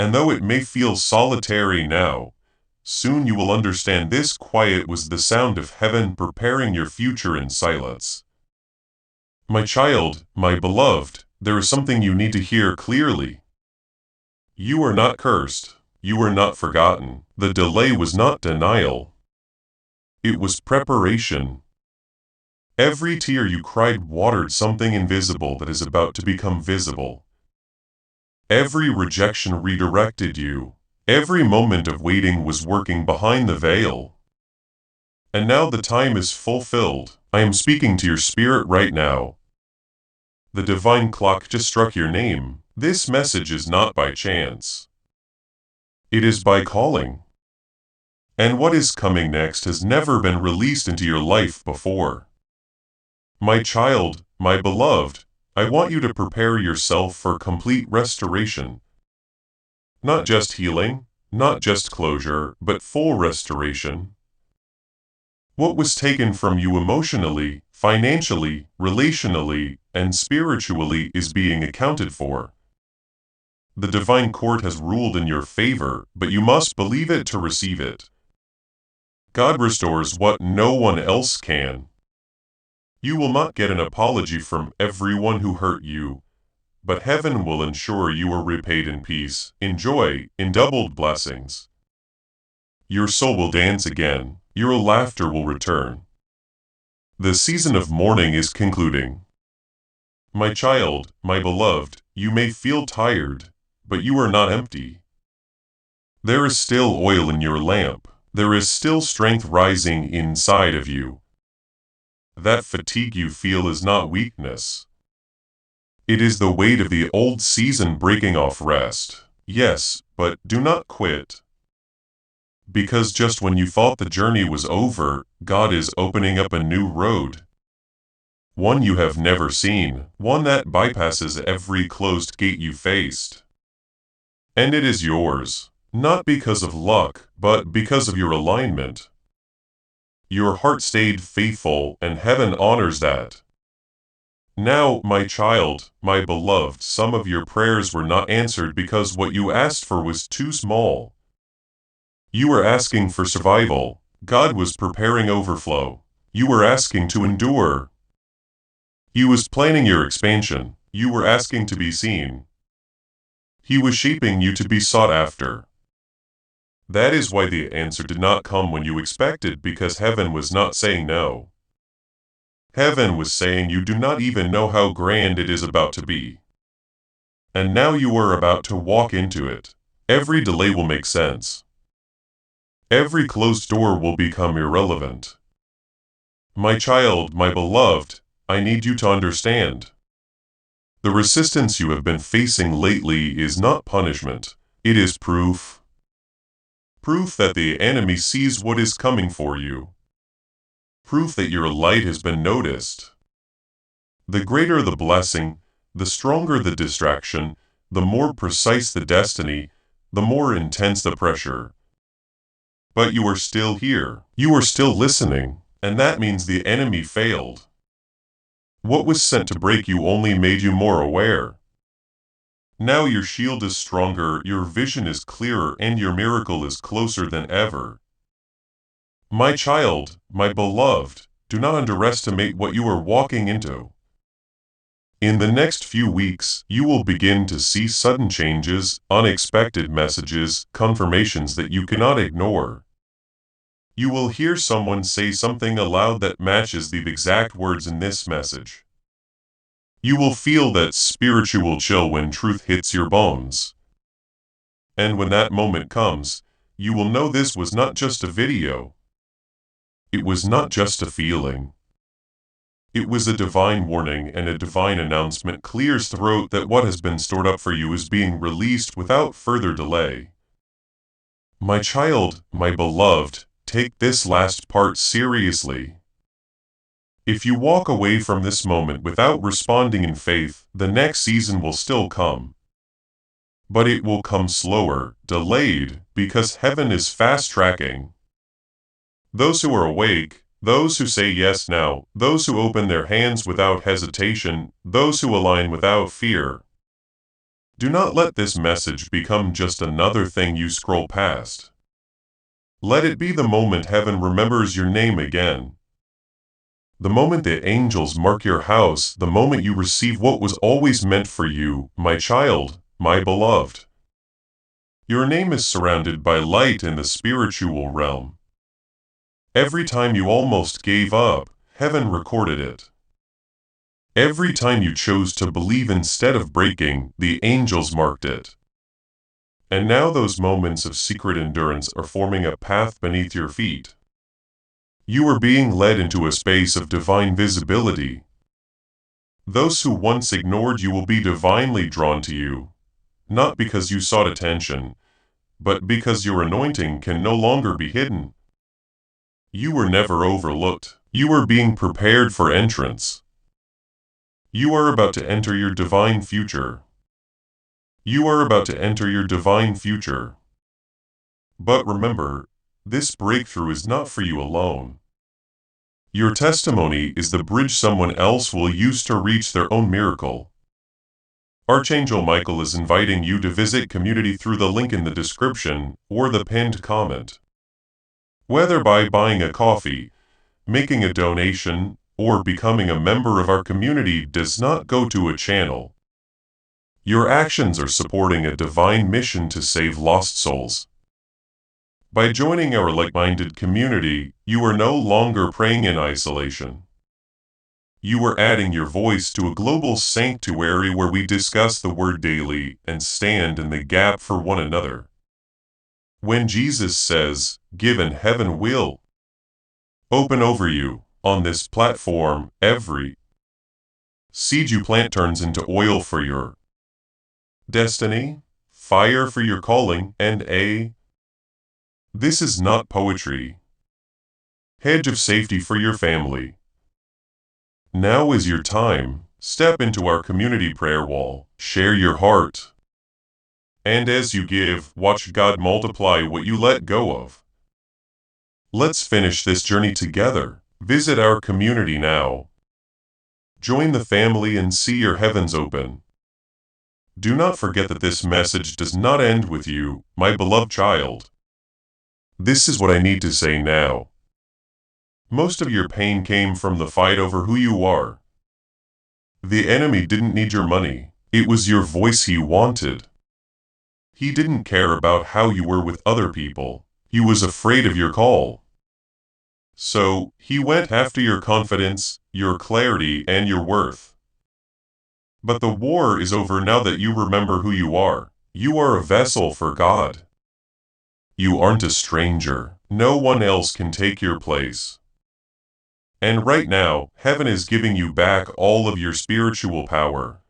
And though it may feel solitary now, soon you will understand this quiet was the sound of heaven preparing your future in silence. My child, my beloved, there is something you need to hear clearly. You are not cursed. You are not forgotten. The delay was not denial. It was preparation. Every tear you cried watered something invisible that is about to become visible. Every rejection redirected you. Every moment of waiting was working behind the veil. And now the time is fulfilled. I am speaking to your spirit right now. The divine clock just struck your name. This message is not by chance. It is by calling. And what is coming next has never been released into your life before. My child, my beloved, I want you to prepare yourself for complete restoration. Not just healing, not just closure, but full restoration. What was taken from you emotionally, financially, relationally, and spiritually is being accounted for. The divine court has ruled in your favor, but you must believe it to receive it. God restores what no one else can. You will not get an apology from everyone who hurt you, but heaven will ensure you are repaid in peace, in joy, in doubled blessings. Your soul will dance again, your laughter will return. The season of mourning is concluding. My child, my beloved, you may feel tired, but you are not empty. There is still oil in your lamp, there is still strength rising inside of you. That fatigue you feel is not weakness. It is the weight of the old season breaking off rest. Yes, but do not quit. Because just when you thought the journey was over, God is opening up a new road. One you have never seen, one that bypasses every closed gate you faced. And it is yours, not because of luck, but because of your alignment. Your heart stayed faithful, and heaven honors that. Now, my child, my beloved, some of your prayers were not answered because what you asked for was too small. You were asking for survival. God was preparing overflow. You were asking to endure. He was planning your expansion. You were asking to be seen. He was shaping you to be sought after. That is why the answer did not come when you expected, because heaven was not saying no. Heaven was saying you do not even know how grand it is about to be. And now you are about to walk into it. Every delay will make sense. Every closed door will become irrelevant. My child, my beloved, I need you to understand. The resistance you have been facing lately is not punishment, it is proof. Proof that the enemy sees what is coming for you. Proof that your light has been noticed. The greater the blessing, the stronger the distraction, the more precise the destiny, the more intense the pressure. But you are still here, you are still listening, and that means the enemy failed. What was sent to break you only made you more aware. Now your shield is stronger, your vision is clearer, and your miracle is closer than ever. My child, my beloved, do not underestimate what you are walking into. In the next few weeks, you will begin to see sudden changes, unexpected messages, confirmations that you cannot ignore. You will hear someone say something aloud that matches the exact words in this message. You will feel that spiritual chill when truth hits your bones. And when that moment comes, you will know this was not just a video. It was not just a feeling. It was a divine warning, and a divine announcement clears throat that what has been stored up for you is being released without further delay. My child, my beloved, take this last part seriously. If you walk away from this moment without responding in faith, the next season will still come. But it will come slower, delayed, because heaven is fast-tracking. Those who are awake, those who say yes now, those who open their hands without hesitation, those who align without fear. Do not let this message become just another thing you scroll past. Let it be the moment heaven remembers your name again. The moment the angels mark your house, the moment you receive what was always meant for you, my child, my beloved. Your name is surrounded by light in the spiritual realm. Every time you almost gave up, heaven recorded it. Every time you chose to believe instead of breaking, the angels marked it. And now those moments of secret endurance are forming a path beneath your feet. You are being led into a space of divine visibility. Those who once ignored you will be divinely drawn to you, not because you sought attention, but because your anointing can no longer be hidden. You were never overlooked. You are being prepared for entrance. You are about to enter your divine future. You are about to enter your divine future. But remember, this breakthrough is not for you alone. Your testimony is the bridge someone else will use to reach their own miracle. Archangel Michael is inviting you to visit community through the link in the description or the pinned comment. Whether by buying a coffee, making a donation, or becoming a member of our community does not go to a channel. Your actions are supporting a divine mission to save lost souls. By joining our like-minded community, you are no longer praying in isolation. You are adding your voice to a global sanctuary where we discuss the Word daily and stand in the gap for one another. When Jesus says, "Give and heaven will open over you," on this platform, every seed you plant turns into oil for your destiny, fire for your calling, and this is not poetry. Hedge of safety for your family. Now is your time. Step into our community prayer wall. Share your heart. And as you give, watch God multiply what you let go of. Let's finish this journey together. Visit our community now. Join the family and see your heavens open. Do not forget that this message does not end with you, my beloved child. This is what I need to say now. Most of your pain came from the fight over who you are. The enemy didn't need your money. It was your voice he wanted. He didn't care about how you were with other people. He was afraid of your call. So, he went after your confidence, your clarity, and your worth. But the war is over now that you remember who you are. You are a vessel for God. You aren't a stranger. No one else can take your place. And right now, heaven is giving you back all of your spiritual power.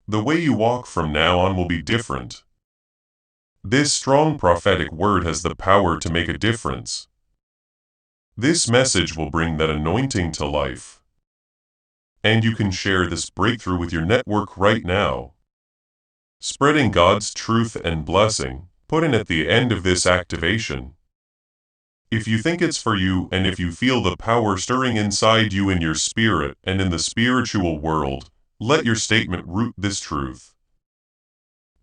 The way you walk from now on will be different. This strong prophetic word has the power to make a difference. This message will bring that anointing to life. And you can share this breakthrough with your network right now. Spreading God's truth and blessing, put in at the end of this activation. If you think it's for you and if you feel the power stirring inside you in your spirit and in the spiritual world, let your statement root this truth.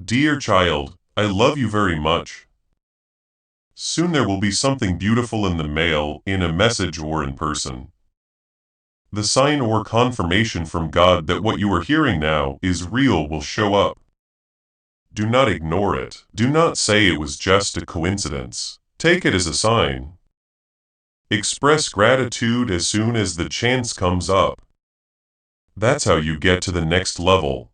Dear child, I love you very much. Soon there will be something beautiful in the mail, in a message or in person. The sign or confirmation from God that what you are hearing now is real will show up. Do not ignore it. Do not say it was just a coincidence. Take it as a sign. Express gratitude as soon as the chance comes up. That's how you get to the next level.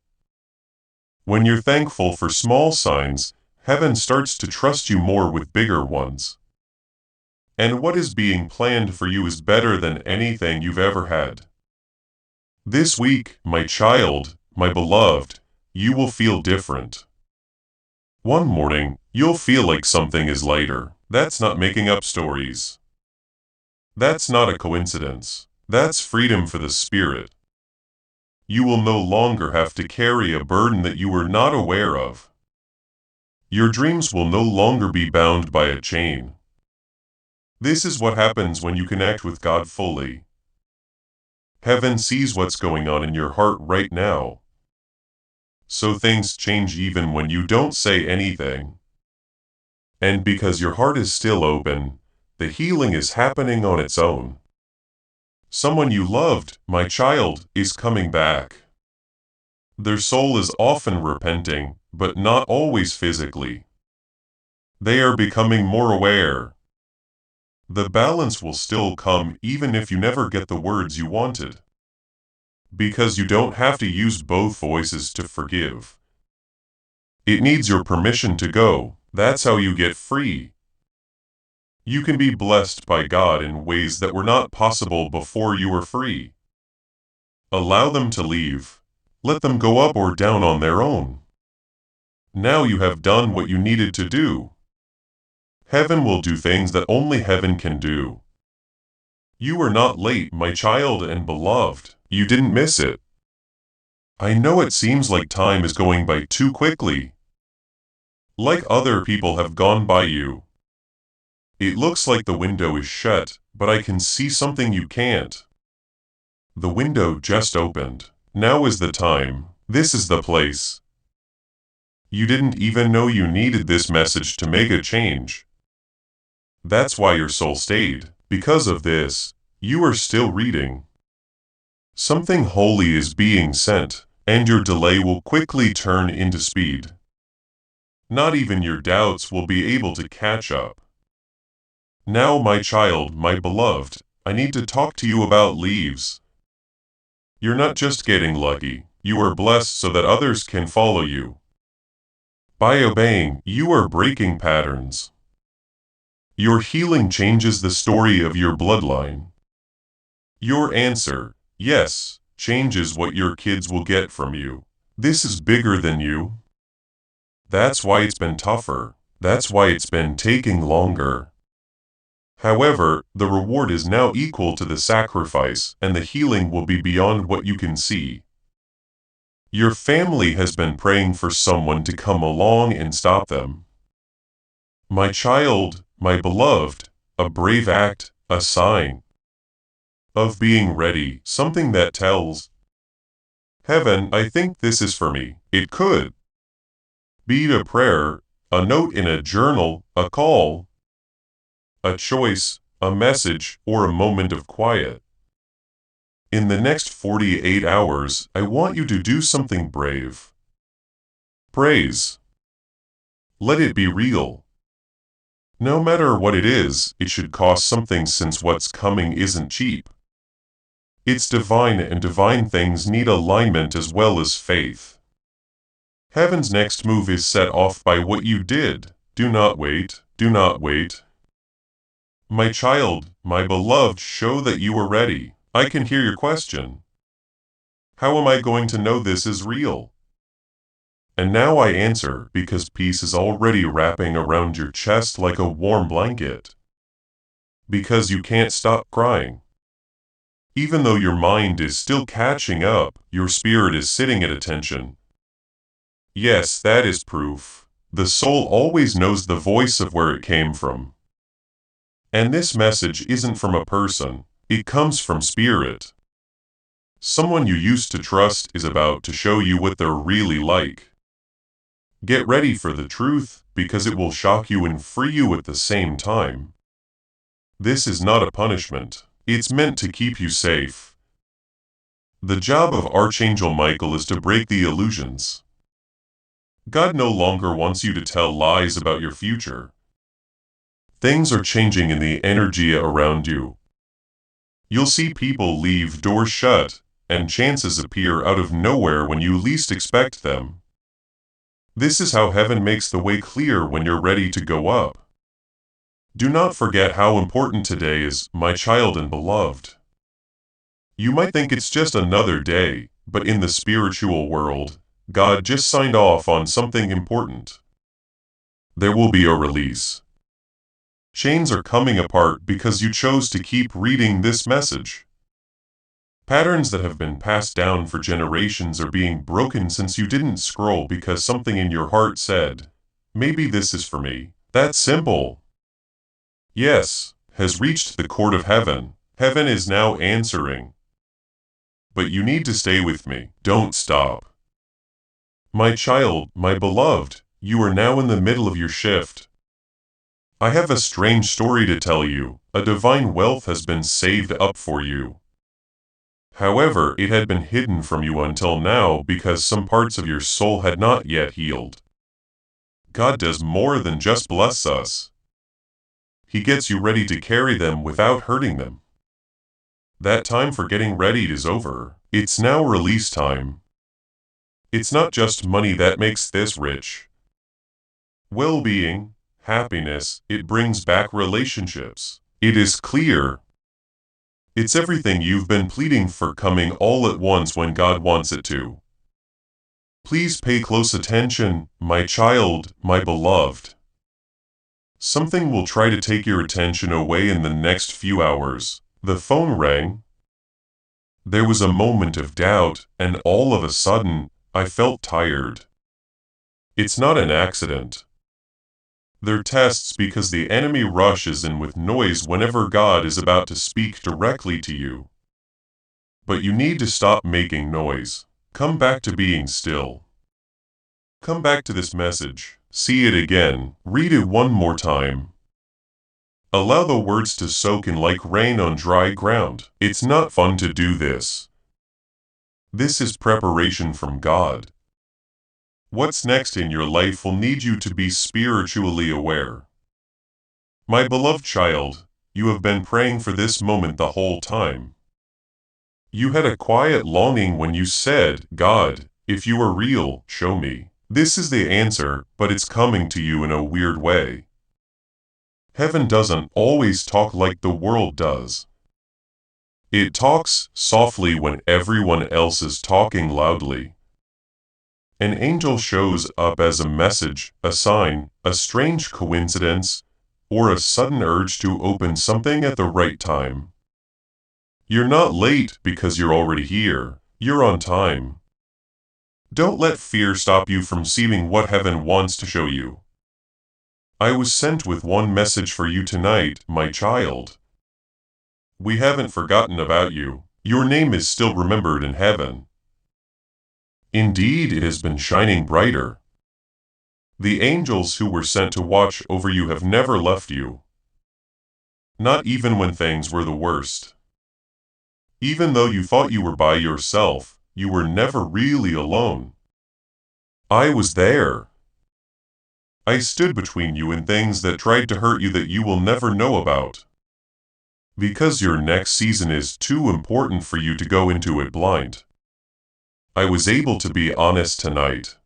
When you're thankful for small signs, heaven starts to trust you more with bigger ones. And what is being planned for you is better than anything you've ever had. This week, my child, my beloved, you will feel different. One morning, you'll feel like something is lighter. That's not making up stories. That's not a coincidence. That's freedom for the spirit. You will no longer have to carry a burden that you were not aware of. Your dreams will no longer be bound by a chain. This is what happens when you connect with God fully. Heaven sees what's going on in your heart right now. So things change even when you don't say anything. And because your heart is still open, the healing is happening on its own. Someone you loved, my child, is coming back. Their soul is often repenting, but not always physically. They are becoming more aware. The balance will still come even if you never get the words you wanted. Because you don't have to use both voices to forgive. It needs your permission to go. That's how you get free. You can be blessed by God in ways that were not possible before you were free. Allow them to leave. Let them go up or down on their own. Now you have done what you needed to do. Heaven will do things that only heaven can do. You are not late, my child and beloved. You didn't miss it. I know it seems like time is going by too quickly. Like other people have gone by you. It looks like the window is shut, but I can see something you can't. The window just opened. Now is the time. This is the place. You didn't even know you needed this message to make a change. That's why your soul stayed. Because of this, you are still reading. Something holy is being sent, and your delay will quickly turn into speed. Not even your doubts will be able to catch up. Now, my child, my beloved, I need to talk to you about leaves. You're not just getting lucky, you are blessed so that others can follow you. By obeying, you are breaking patterns. Your healing changes the story of your bloodline. Your answer, yes, changes what your kids will get from you. This is bigger than you. That's why it's been tougher. That's why it's been taking longer. However, the reward is now equal to the sacrifice, and the healing will be beyond what you can see. Your family has been praying for someone to come along and stop them. My child, my beloved, a brave act, a sign of being ready, something that tells heaven, I think this is for me. It could be a prayer, a note in a journal, a call, a choice, a message, or a moment of quiet. In the next 48 hours, I want you to do something brave. Praise. Let it be real. No matter what it is, it should cost something since what's coming isn't cheap. It's divine, and divine things need alignment as well as faith. Heaven's next move is set off by what you did. Do not wait. Do not wait. My child, my beloved, show that you are ready. I can hear your question. How am I going to know this is real? And now I answer, because peace is already wrapping around your chest like a warm blanket. Because you can't stop crying. Even though your mind is still catching up, your spirit is sitting at attention. Yes, that is proof. The soul always knows the voice of where it came from. And this message isn't from a person, it comes from spirit. Someone you used to trust is about to show you what they're really like. Get ready for the truth, because it will shock you and free you at the same time. This is not a punishment, it's meant to keep you safe. The job of Archangel Michael is to break the illusions. God no longer wants you to tell lies about your future. Things are changing in the energy around you. You'll see people leave doors shut, and chances appear out of nowhere when you least expect them. This is how heaven makes the way clear when you're ready to go up. Do not forget how important today is, my child and beloved. You might think it's just another day, but in the spiritual world, God just signed off on something important. There will be a release. Chains are coming apart because you chose to keep reading this message. Patterns that have been passed down for generations are being broken since you didn't scroll because something in your heart said, maybe this is for me. That simple. Yes, has reached the court of heaven. Heaven is now answering. But you need to stay with me. Don't stop. My child, my beloved, you are now in the middle of your shift. I have a strange story to tell you. A divine wealth has been saved up for you. However, it had been hidden from you until now because some parts of your soul had not yet healed. God does more than just bless us. He gets you ready to carry them without hurting them. That time for getting ready is over. It's now release time. It's not just money that makes this rich. Well-being, happiness, it brings back relationships. It is clear. It's everything you've been pleading for coming all at once when God wants it to. Please pay close attention, my child, my beloved. Something will try to take your attention away in the next few hours. The phone rang. There was a moment of doubt, and all of a sudden, I felt tired. It's not an accident. They're tests because the enemy rushes in with noise whenever God is about to speak directly to you. But you need to stop making noise. Come back to being still. Come back to this message. See it again. Read it one more time. Allow the words to soak in like rain on dry ground. It's not fun to do this. This is preparation from God. What's next in your life will need you to be spiritually aware. My beloved child, you have been praying for this moment the whole time. You had a quiet longing when you said, God, if you are real, show me. This is the answer, but it's coming to you in a weird way. Heaven doesn't always talk like the world does. It talks softly when everyone else is talking loudly. An angel shows up as a message, a sign, a strange coincidence, or a sudden urge to open something at the right time. You're not late because you're already here. You're on time. Don't let fear stop you from seeing what heaven wants to show you. I was sent with one message for you tonight, my child. We haven't forgotten about you. Your name is still remembered in heaven. Indeed, it has been shining brighter. The angels who were sent to watch over you have never left you. Not even when things were the worst. Even though you thought you were by yourself, you were never really alone. I was there. I stood between you and things that tried to hurt you that you will never know about. Because your next season is too important for you to go into it blind. I was able to be honest tonight.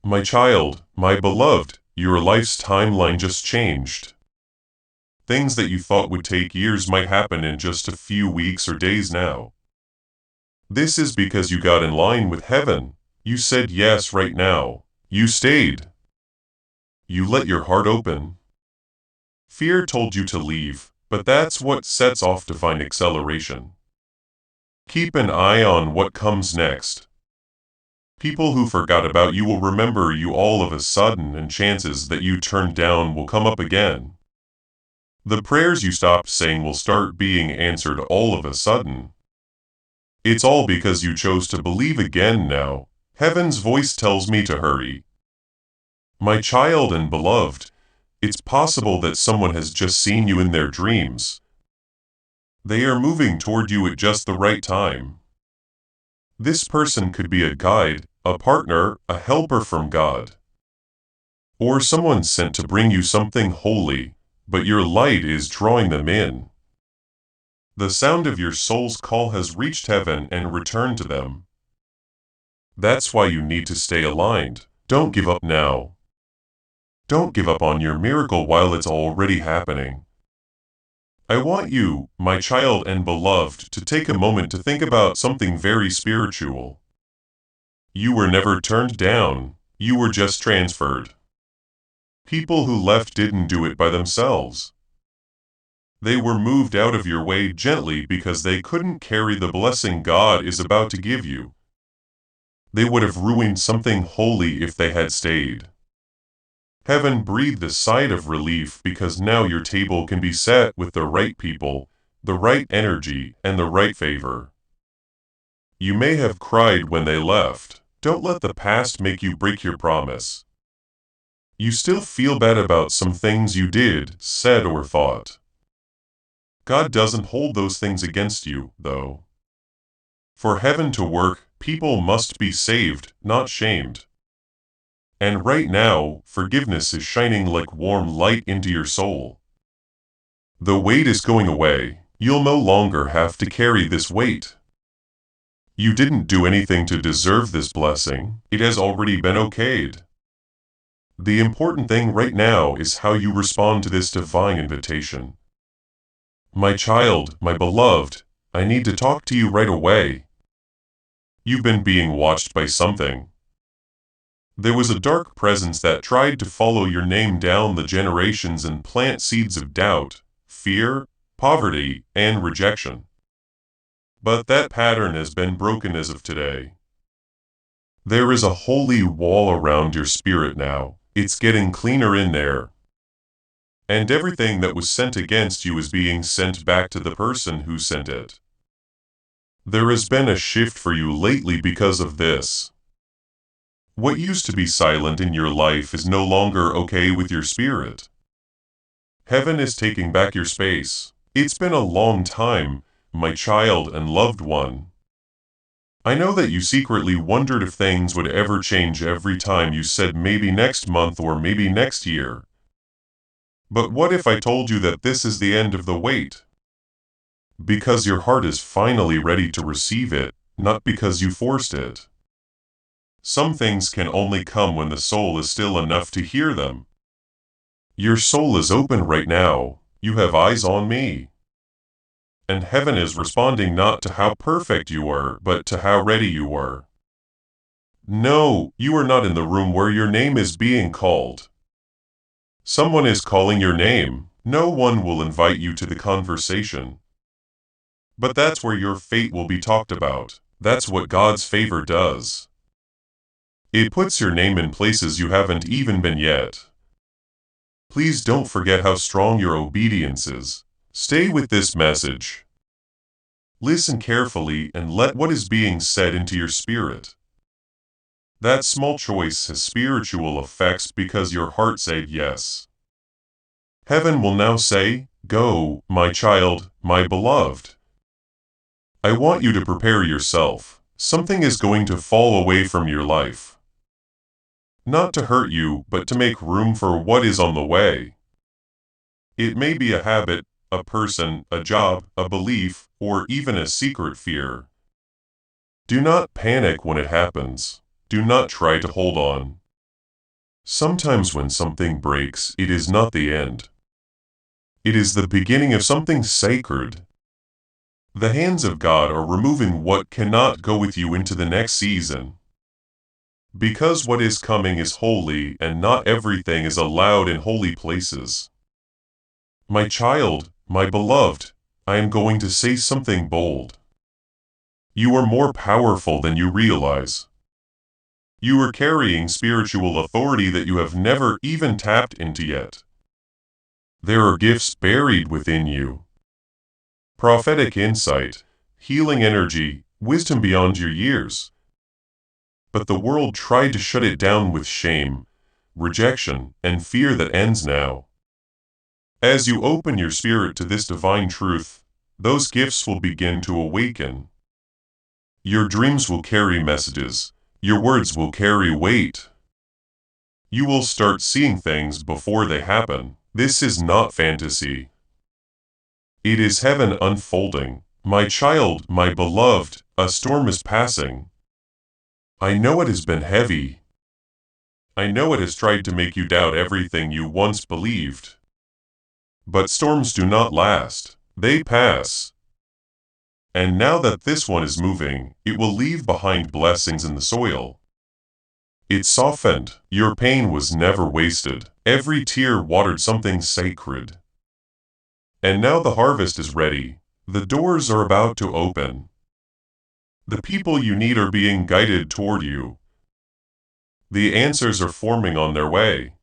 My child, my beloved, your life's timeline just changed. Things that you thought would take years might happen in just a few weeks or days now. This is because you got in line with heaven. You said yes right now. You stayed. You let your heart open. Fear told you to leave, but that's what sets off divine acceleration. Keep an eye on what comes next. People who forgot about you will remember you all of a sudden, and chances that you turned down will come up again. The prayers you stopped saying will start being answered all of a sudden. It's all because you chose to believe again now. Heaven's voice tells me to hurry. My child and beloved, it's possible that someone has just seen you in their dreams. They are moving toward you at just the right time. This person could be a guide, a partner, a helper from God. Or someone sent to bring you something holy, but your light is drawing them in. The sound of your soul's call has reached heaven and returned to them. That's why you need to stay aligned. Don't give up now. Don't give up on your miracle while it's already happening. I want you, my child and beloved, to take a moment to think about something very spiritual. You were never turned down, you were just transferred. People who left didn't do it by themselves. They were moved out of your way gently because they couldn't carry the blessing God is about to give you. They would have ruined something holy if they had stayed. Heaven breathed a sigh of relief because now your table can be set with the right people, the right energy, and the right favor. You may have cried when they left. Don't let the past make you break your promise. You still feel bad about some things you did, said, or thought. God doesn't hold those things against you, though. For heaven to work, people must be saved, not shamed. And right now, forgiveness is shining like warm light into your soul. The weight is going away. You'll no longer have to carry this weight. You didn't do anything to deserve this blessing. It has already been okayed. The important thing right now is how you respond to this divine invitation. My child, my beloved, I need to talk to you right away. You've been being watched by something. There was a dark presence that tried to follow your name down the generations and plant seeds of doubt, fear, poverty, and rejection. But that pattern has been broken as of today. There is a holy wall around your spirit now. It's getting cleaner in there. And everything that was sent against you is being sent back to the person who sent it. There has been a shift for you lately because of this. What used to be silent in your life is no longer okay with your spirit. Heaven is taking back your space. It's been a long time, my child and loved one. I know that you secretly wondered if things would ever change every time you said maybe next month or maybe next year. But what if I told you that this is the end of the wait? Because your heart is finally ready to receive it, not because you forced it. Some things can only come when the soul is still enough to hear them. Your soul is open right now. You have eyes on me. And heaven is responding not to how perfect you are, but to how ready you are. No, you are not in the room where your name is being called. Someone is calling your name. No one will invite you to the conversation. But that's where your fate will be talked about. That's what God's favor does. It puts your name in places you haven't even been yet. Please don't forget how strong your obedience is. Stay with this message. Listen carefully and let what is being said into your spirit. That small choice has spiritual effects because your heart said yes. Heaven will now say, "Go, my child, my beloved." I want you to prepare yourself. Something is going to fall away from your life. Not to hurt you, but to make room for what is on the way. It may be a habit, a person, a job, a belief, or even a secret fear. Do not panic when it happens. Do not try to hold on. Sometimes when something breaks, it is not the end. It is the beginning of something sacred. The hands of God are removing what cannot go with you into the next season. Because what is coming is holy, and not everything is allowed in holy places. My child, my beloved, I am going to say something bold. You are more powerful than you realize. You are carrying spiritual authority that you have never even tapped into yet. There are gifts buried within you. Prophetic insight, healing energy, wisdom beyond your years. But the world tried to shut it down with shame, rejection, and fear that ends now. As you open your spirit to this divine truth, those gifts will begin to awaken. Your dreams will carry messages. Your words will carry weight. You will start seeing things before they happen. This is not fantasy. It is heaven unfolding. My child, my beloved, a storm is passing. I know it has been heavy. I know it has tried to make you doubt everything you once believed. But storms do not last. They pass. And now that this one is moving, it will leave behind blessings in the soil. It softened. Your pain was never wasted. Every tear watered something sacred. And now the harvest is ready. The doors are about to open. The people you need are being guided toward you. The answers are forming on their way.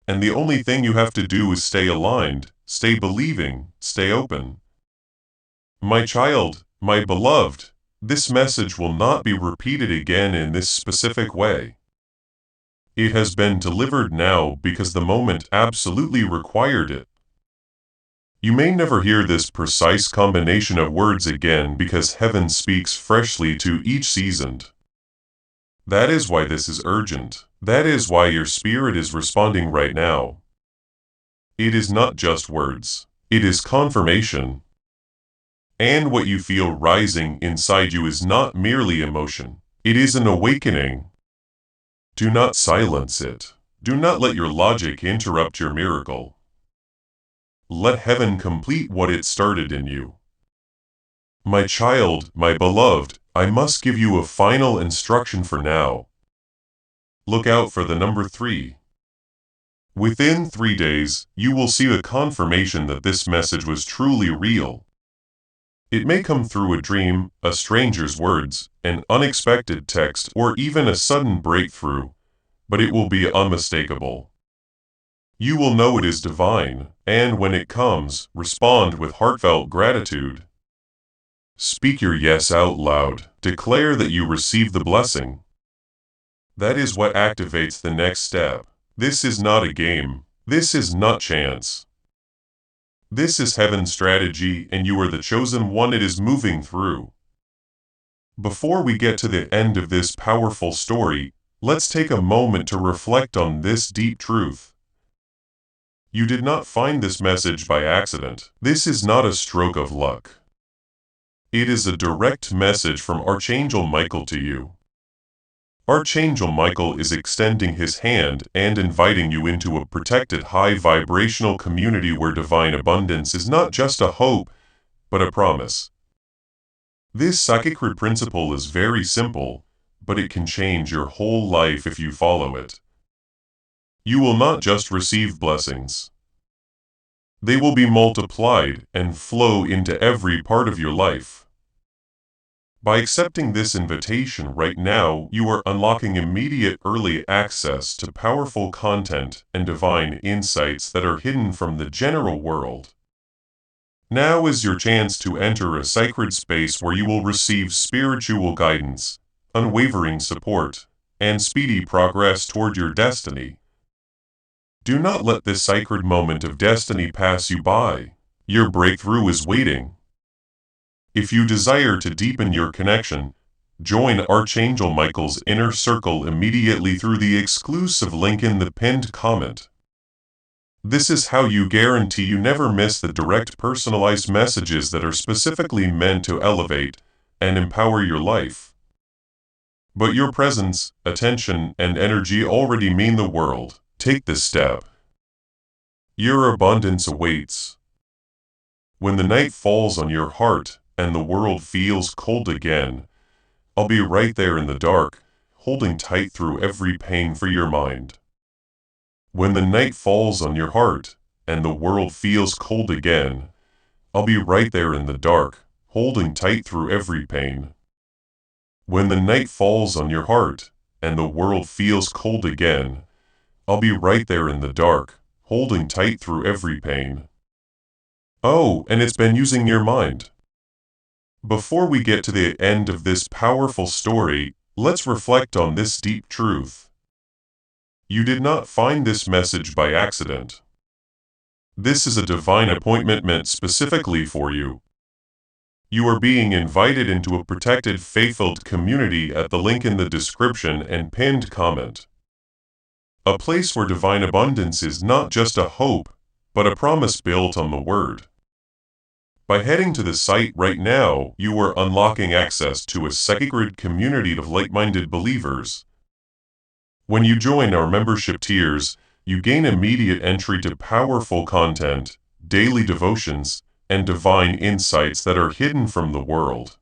And the only thing you have to do is stay aligned, stay believing, stay open. My child, my beloved, this message will not be repeated again in this specific way. It has been delivered now because the moment absolutely required it. You may never hear this precise combination of words again because heaven speaks freshly to each seasoned. That is why this is urgent. That is why your spirit is responding right now. It is not just words. It is confirmation. And what you feel rising inside you is not merely emotion. It is an awakening. Do not silence it. Do not let your logic interrupt your miracle. Let heaven complete what it started in you. My child, my beloved, I must give you a final instruction for now. Look out for the number 3. Within 3 days, you will see the confirmation that this message was truly real. It may come through a dream, a stranger's words, an unexpected text, or even a sudden breakthrough. but it will be unmistakable. You will know it is divine, and when it comes, respond with heartfelt gratitude. Speak your yes out loud. Declare that you receive the blessing. That is what activates the next step. This is not a game. This is not chance. This is heaven's strategy, and you are the chosen one it is moving through. Before we get to the end of this powerful story, let's take a moment to reflect on this deep truth. You did not find this message by accident. This is not a stroke of luck. It is a direct message from Archangel Michael to you. Archangel Michael is extending his hand and inviting you into a protected high-vibrational community where divine abundance is not just a hope, but a promise. This sacred principle is very simple, but it can change your whole life if you follow it. You will not just receive blessings. They will be multiplied and flow into every part of your life. By accepting this invitation right now, you are unlocking immediate early access to powerful content and divine insights that are hidden from the general world. Now is your chance to enter a sacred space where you will receive spiritual guidance, unwavering support, and speedy progress toward your destiny. Do not let this sacred moment of destiny pass you by. Your breakthrough is waiting. If you desire to deepen your connection, join Archangel Michael's inner circle immediately through the exclusive link in the pinned comment. This is how you guarantee you never miss the direct personalized messages that are specifically meant to elevate and empower your life. But your presence, attention, and energy already mean the world. Take this step. Your abundance awaits. When the night falls on your heart and the world feels cold again, I'll be right there in the dark, holding tight through every pain for your mind. When the night falls on your heart and the world feels cold again, I'll be right there in the dark, holding tight through every pain. When the night falls on your heart and the world feels cold again, I'll be right there in the dark, holding tight through every pain. Oh, and it's been using your mind. Before we get to the end of this powerful story, let's reflect on this deep truth. You did not find this message by accident. This is a divine appointment meant specifically for you. You are being invited into a protected faith-filled community at the link in the description and pinned comment. A place where divine abundance is not just a hope, but a promise built on the Word. By heading to the site right now, you are unlocking access to a sacred community of like-minded believers. When you join our membership tiers, you gain immediate entry to powerful content, daily devotions, and divine insights that are hidden from the world.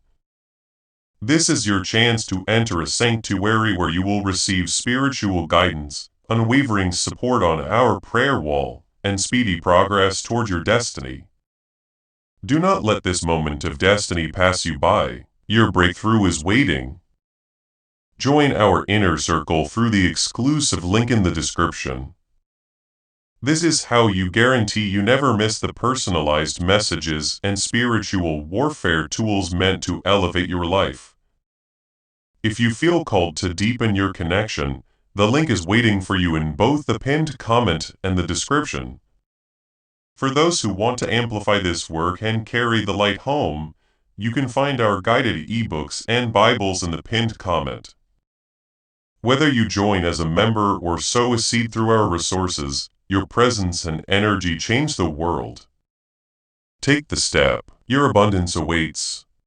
This is your chance to enter a sanctuary where you will receive spiritual guidance, unwavering support on our prayer wall, and speedy progress toward your destiny. Do not let this moment of destiny pass you by. Your breakthrough is waiting. Join our inner circle through the exclusive link in the description. This is how you guarantee you never miss the personalized messages and spiritual warfare tools meant to elevate your life. If you feel called to deepen your connection, the link is waiting for you in both the pinned comment and the description. For those who want to amplify this work and carry the light home, you can find our guided ebooks and Bibles in the pinned comment. Whether you join as a member or sow a seed through our resources, your presence and energy change the world. Take the step. Your abundance awaits.